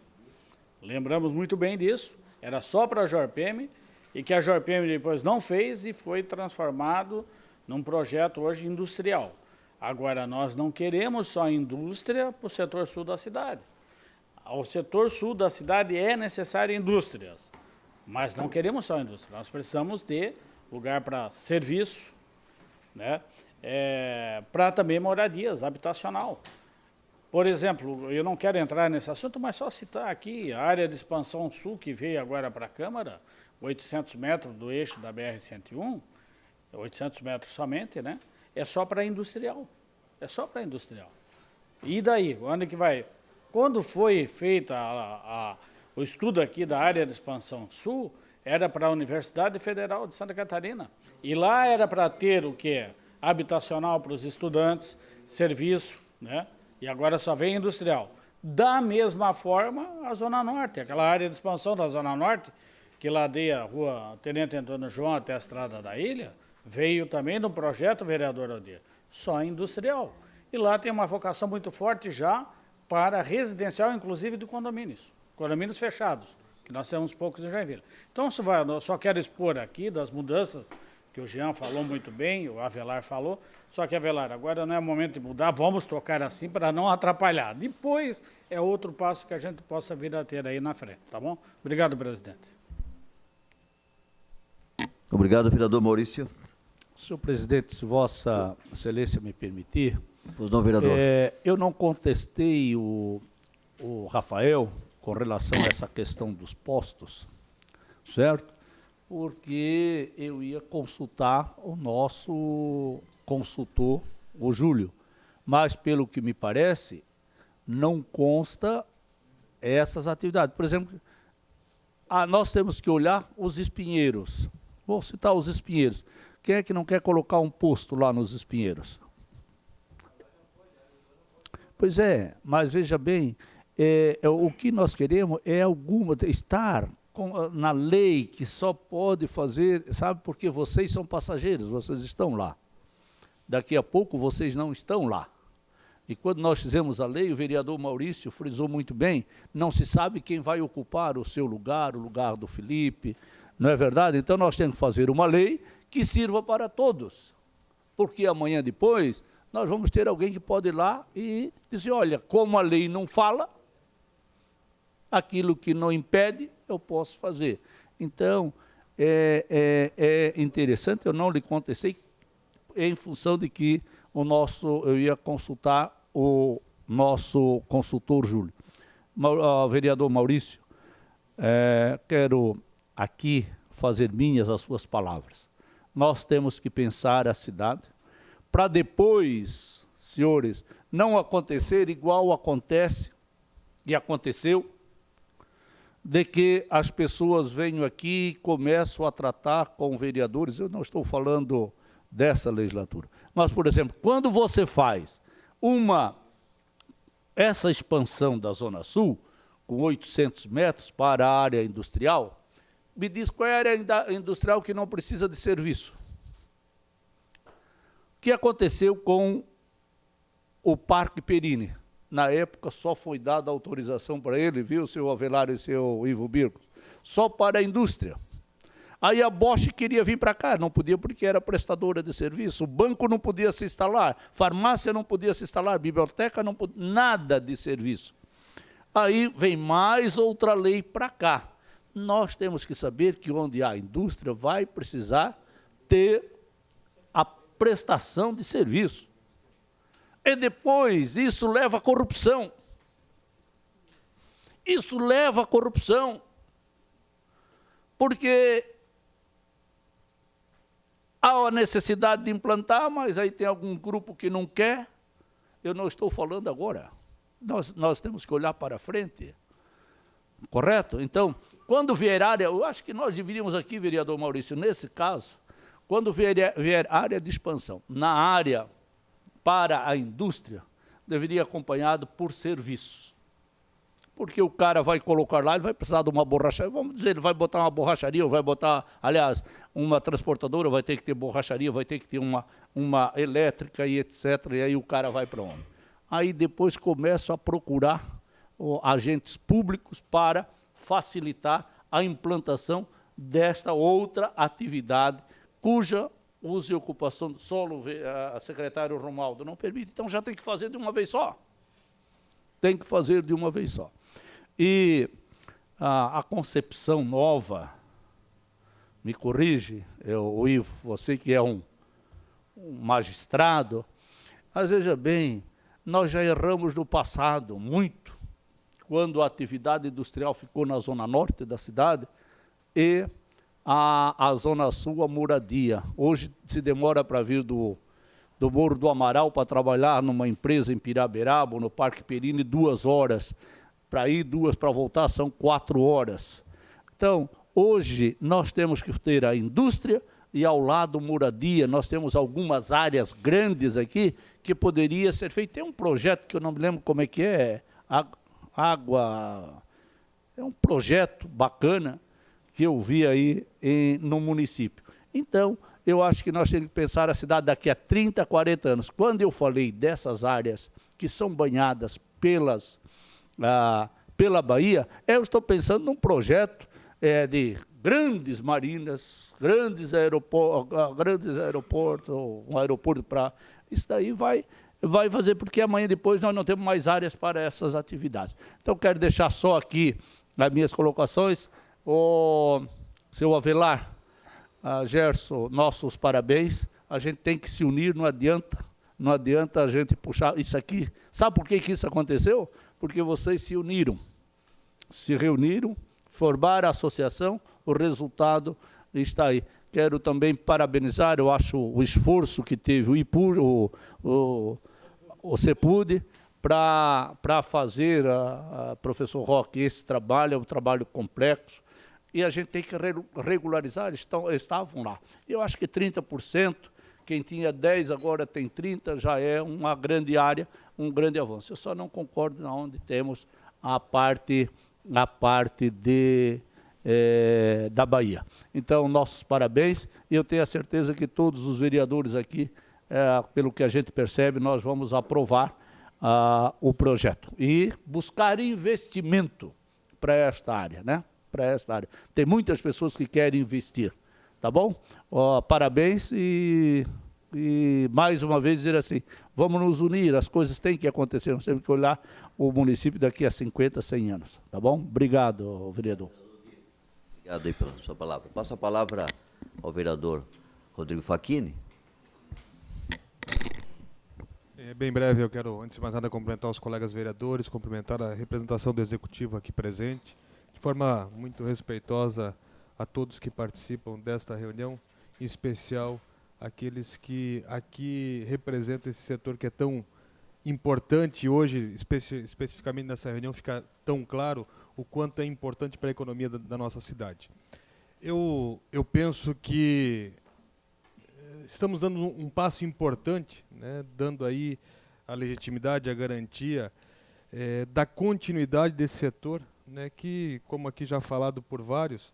Lembramos muito bem disso, era só para a Jorpem, e que a Jorpem depois não fez e foi transformado num projeto hoje industrial. Agora, nós não queremos só indústria para o setor sul da cidade. Ao setor sul da cidade é necessário indústrias, mas não queremos só indústria, nós precisamos ter lugar para serviço, né? Para também moradias, habitacional. Por exemplo, eu não quero entrar nesse assunto, mas só citar aqui a área de expansão sul que veio agora para a Câmara, 800 metros do eixo da BR-101, 800 metros somente, né? É só para industrial. É só para industrial. E daí? Onde que vai? Quando foi feito o estudo aqui da área de expansão sul, era para a Universidade Federal de Santa Catarina. E lá era para ter o quê? Habitacional para os estudantes, serviço, né? E agora só vem industrial. Da mesma forma, a Zona Norte, aquela área de expansão da Zona Norte, que ladeia a rua Tenente Antônio João até a Estrada da Ilha, veio também no projeto, vereador Aldir, só industrial. E lá tem uma vocação muito forte já para residencial, inclusive de condomínios fechados, que nós temos poucos em Joinville. Então, eu só quero expor aqui das mudanças que o Jean falou muito bem, o Avelar falou, só que, Avelar, agora não é o momento de mudar, vamos tocar assim para não atrapalhar. Depois é outro passo que a gente possa vir a ter aí na frente, tá bom? Obrigado, presidente. Obrigado, vereador Maurício. Senhor presidente, se Vossa Excelência me permitir, pois não, vereador. Eu não contestei o Rafael com relação a essa questão dos postos, certo? Porque eu ia consultar o nosso consultor, o Júlio. Mas, pelo que me parece, não consta essas atividades. Por exemplo, nós temos que olhar os espinheiros. Vou citar os espinheiros. Quem é que não quer colocar um posto lá nos espinheiros? Pois é, mas veja bem, o que nós queremos é estar na lei que só pode fazer, sabe, porque vocês são passageiros, vocês estão lá. Daqui a pouco vocês não estão lá. E quando nós fizemos a lei, o vereador Maurício frisou muito bem, não se sabe quem vai ocupar o seu lugar, o lugar do Felipe, não é verdade? Então nós temos que fazer uma lei que sirva para todos. Porque amanhã depois, nós vamos ter alguém que pode ir lá e dizer, olha, como a lei não fala, aquilo que não impede, eu posso fazer. Então, é interessante, eu não lhe contestei, em função de que eu ia consultar o nosso consultor Júlio. Vereador Maurício, quero aqui fazer minhas as suas palavras. Nós temos que pensar a cidade, para depois, senhores, não acontecer igual acontece, e aconteceu, de que as pessoas venham aqui e começam a tratar com vereadores, eu não estou falando dessa legislatura, mas, por exemplo, quando você faz essa expansão da Zona Sul, com 800 metros para a área industrial, me diz qual é a área industrial que não precisa de serviço. O que aconteceu com o Parque Perini? Na época só foi dada autorização para ele, viu, seu Avelar e seu Ivo Bircos? Só para a indústria. Aí a Bosch queria vir para cá, não podia porque era prestadora de serviço, o banco não podia se instalar, farmácia não podia se instalar, biblioteca não podia, nada de serviço. Aí vem mais outra lei para cá. Nós temos que saber que onde há indústria vai precisar ter a prestação de serviço. E depois isso leva à corrupção. Isso leva à corrupção. Porque há a necessidade de implantar, mas aí tem algum grupo que não quer. Eu não estou falando agora. Nós temos que olhar para frente. Correto? Então, quando vier área, eu acho que nós deveríamos aqui, vereador Maurício, nesse caso, quando vier área de expansão, na área para a indústria, deveria acompanhado por serviços. Porque o cara vai colocar lá, ele vai precisar de uma borracharia, vamos dizer, ele vai botar uma borracharia, ou vai botar, aliás, uma transportadora, vai ter que ter borracharia, vai ter que ter uma elétrica e etc. E aí o cara vai para onde? Aí depois começa a procurar agentes públicos para facilitar a implantação desta outra atividade, cuja uso e ocupação do solo, a secretário Romualdo não permite. Então já tem que fazer de uma vez só. Tem que fazer de uma vez só. E a concepção nova, me corrige, o Ivo, você que é um magistrado, mas veja bem, nós já erramos no passado muito, quando a atividade industrial ficou na zona norte da cidade e a zona sul, a moradia. Hoje se demora para vir do Morro do Amaral para trabalhar numa empresa em Piraberaba, ou no Parque Perini, 2 horas. Para ir 2 para voltar são 4 horas. Então, hoje nós temos que ter a indústria e ao lado moradia. Nós temos algumas áreas grandes aqui que poderia ser feito. Tem um projeto que eu não me lembro como é que é, água, é um projeto bacana que eu vi aí no município. Então, eu acho que nós temos que pensar a cidade daqui a 30, 40 anos. Quando eu falei dessas áreas que são banhadas pela Bahia, eu estou pensando num projeto de grandes marinas, grandes aeroportos, um aeroporto para... Isso daí vai fazer, porque amanhã depois nós não temos mais áreas para essas atividades. Então, quero deixar só aqui as minhas colocações. O seu Avelar, Gerson, nossos parabéns. A gente tem que se unir, não adianta a gente puxar isso aqui. Sabe por que isso aconteceu? Porque vocês se uniram, se reuniram, formaram a associação, o resultado está aí. Quero também parabenizar, eu acho, o esforço que teve o IPUR, o CEPUD, para fazer, professor Roque, esse trabalho, é um trabalho complexo, e a gente tem que regularizar, estavam lá. Eu acho que 30%, quem tinha 10 agora tem 30, já é uma grande área, um grande avanço. Eu só não concordo onde temos a parte da Bahia. Então, nossos parabéns, e eu tenho a certeza que todos os vereadores aqui, pelo que a gente percebe, nós vamos aprovar o projeto e buscar investimento para esta área, né? Para esta área. Tem muitas pessoas que querem investir, tá bom? Parabéns e mais uma vez dizer assim, vamos nos unir, as coisas têm que acontecer, nós temos que olhar o município daqui a 50, 100 anos, tá bom? Obrigado, vereador. Obrigado aí pela sua palavra. Passo a palavra ao vereador Rodrigo Facchini. Bem breve, eu quero, antes de mais nada, cumprimentar os colegas vereadores, cumprimentar a representação do Executivo aqui presente, de forma muito respeitosa a todos que participam desta reunião, em especial aqueles que aqui representam esse setor que é tão importante hoje, especificamente nessa reunião, fica tão claro o quanto é importante para a economia da nossa cidade. Eu penso que estamos dando um passo importante, né, dando aí a legitimidade, a garantia da continuidade desse setor, né, que, como aqui já falado por vários,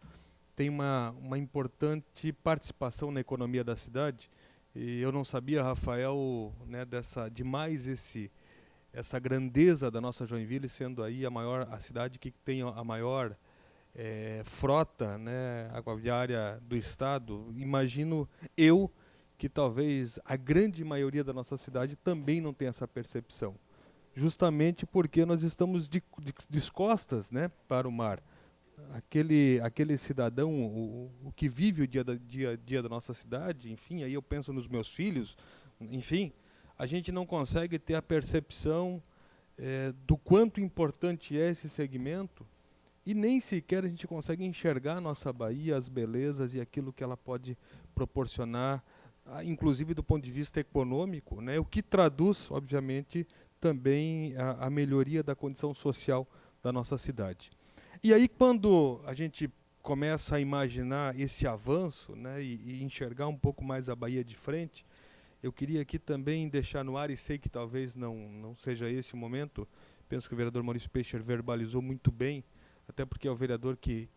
tem uma importante participação na economia da cidade. E eu não sabia, Rafael, né, essa grandeza da nossa Joinville, sendo aí a cidade que tem a maior frota, né, agroviária do estado. Imagino eu que talvez a grande maioria da nossa cidade também não tenha essa percepção, justamente porque nós estamos de costas, né, para o mar. Aquele cidadão, o que vive o dia a dia da nossa cidade, enfim, aí eu penso nos meus filhos, enfim, a gente não consegue ter a percepção do quanto importante é esse segmento, e nem sequer a gente consegue enxergar a nossa Bahia, as belezas e aquilo que ela pode proporcionar inclusive do ponto de vista econômico, né, o que traduz, obviamente, também a melhoria da condição social da nossa cidade. E aí, quando a gente começa a imaginar esse avanço, né, e enxergar um pouco mais a Bahia de frente, eu queria aqui também deixar no ar, e sei que talvez não seja esse o momento, penso que o vereador Maurício Peixer verbalizou muito bem, até porque é o vereador que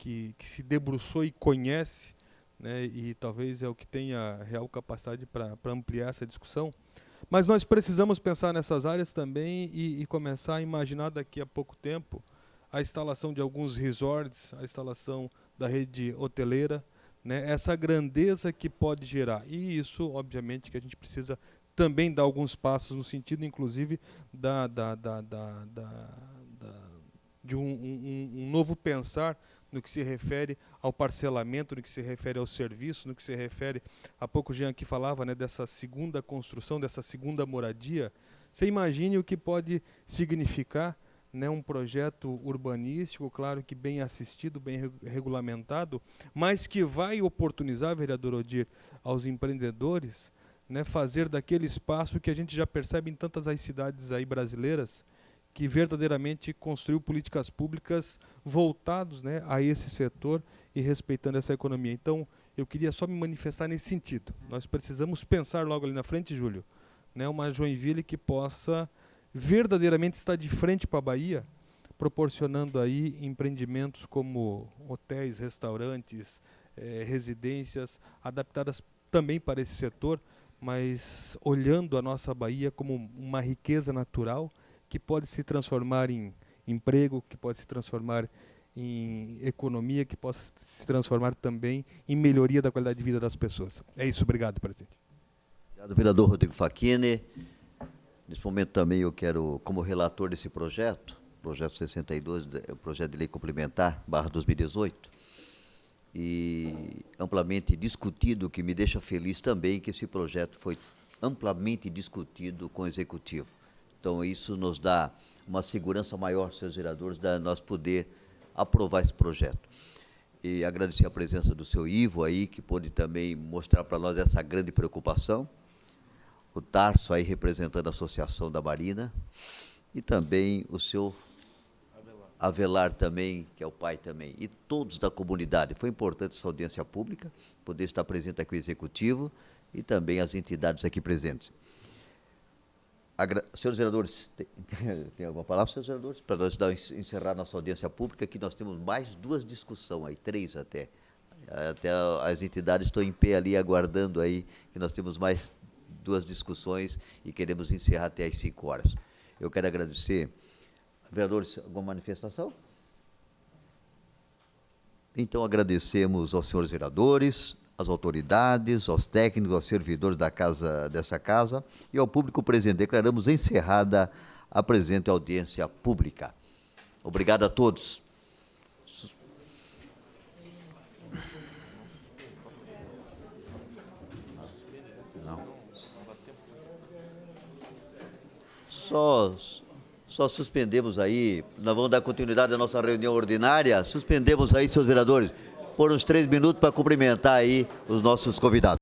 se debruçou e conhece, né, e talvez é o que tenha real capacidade para ampliar essa discussão. Mas nós precisamos pensar nessas áreas também e começar a imaginar daqui a pouco tempo a instalação de alguns resorts, a instalação da rede hoteleira, né, essa grandeza que pode gerar. E isso, obviamente, que a gente precisa também dar alguns passos no sentido, inclusive, de um novo pensar no que se refere ao parcelamento, no que se refere ao serviço, no que se refere, há pouco o Jean aqui falava, né, dessa segunda construção, dessa segunda moradia. Você imagine o que pode significar, né, um projeto urbanístico, claro que bem assistido, bem regulamentado, mas que vai oportunizar, vereador Odir, aos empreendedores, né, fazer daquele espaço que a gente já percebe em tantas as cidades aí brasileiras, que verdadeiramente construiu políticas públicas voltados, né, a esse setor e respeitando essa economia. Então, eu queria só me manifestar nesse sentido. Nós precisamos pensar logo ali na frente, Júlio, né, uma Joinville que possa verdadeiramente estar de frente para a Bahia, proporcionando aí empreendimentos como hotéis, restaurantes, residências, adaptadas também para esse setor, mas olhando a nossa Bahia como uma riqueza natural que pode se transformar em emprego, que pode se transformar em economia, que pode se transformar também em melhoria da qualidade de vida das pessoas. É isso, obrigado, presidente. Obrigado, vereador Rodrigo Facchini. Nesse momento também eu quero, como relator desse projeto 62, o projeto de lei complementar, /2018, e amplamente discutido, que me deixa feliz também que esse projeto foi amplamente discutido com o Executivo. Então, isso nos dá uma segurança maior, senhores vereadores, de nós poder aprovar esse projeto. E agradecer a presença do seu Ivo aí, que pôde também mostrar para nós essa grande preocupação. O Tarso aí representando a Associação da Marina. E também o seu Avelar também, que é o pai também. E todos da comunidade. Foi importante essa audiência pública, poder estar presente aqui o Executivo e também as entidades aqui presentes. Senhores vereadores, tem alguma palavra, senhores vereadores? Para nós encerrar nossa audiência pública, que nós temos mais 2 discussões aí, 3 até. Até as entidades estão em pé ali, aguardando aí, que nós temos mais 2 discussões e queremos encerrar até às 5 horas. Eu quero agradecer. Vereadores, alguma manifestação? Então, agradecemos aos senhores vereadores, às autoridades, aos técnicos, aos servidores dessa casa e ao público presente. Declaramos encerrada a presente audiência pública. Obrigado a todos. Não. Só suspendemos aí, nós vamos dar continuidade à nossa reunião ordinária, suspendemos aí, senhores vereadores, por uns 3 minutos para cumprimentar aí os nossos convidados.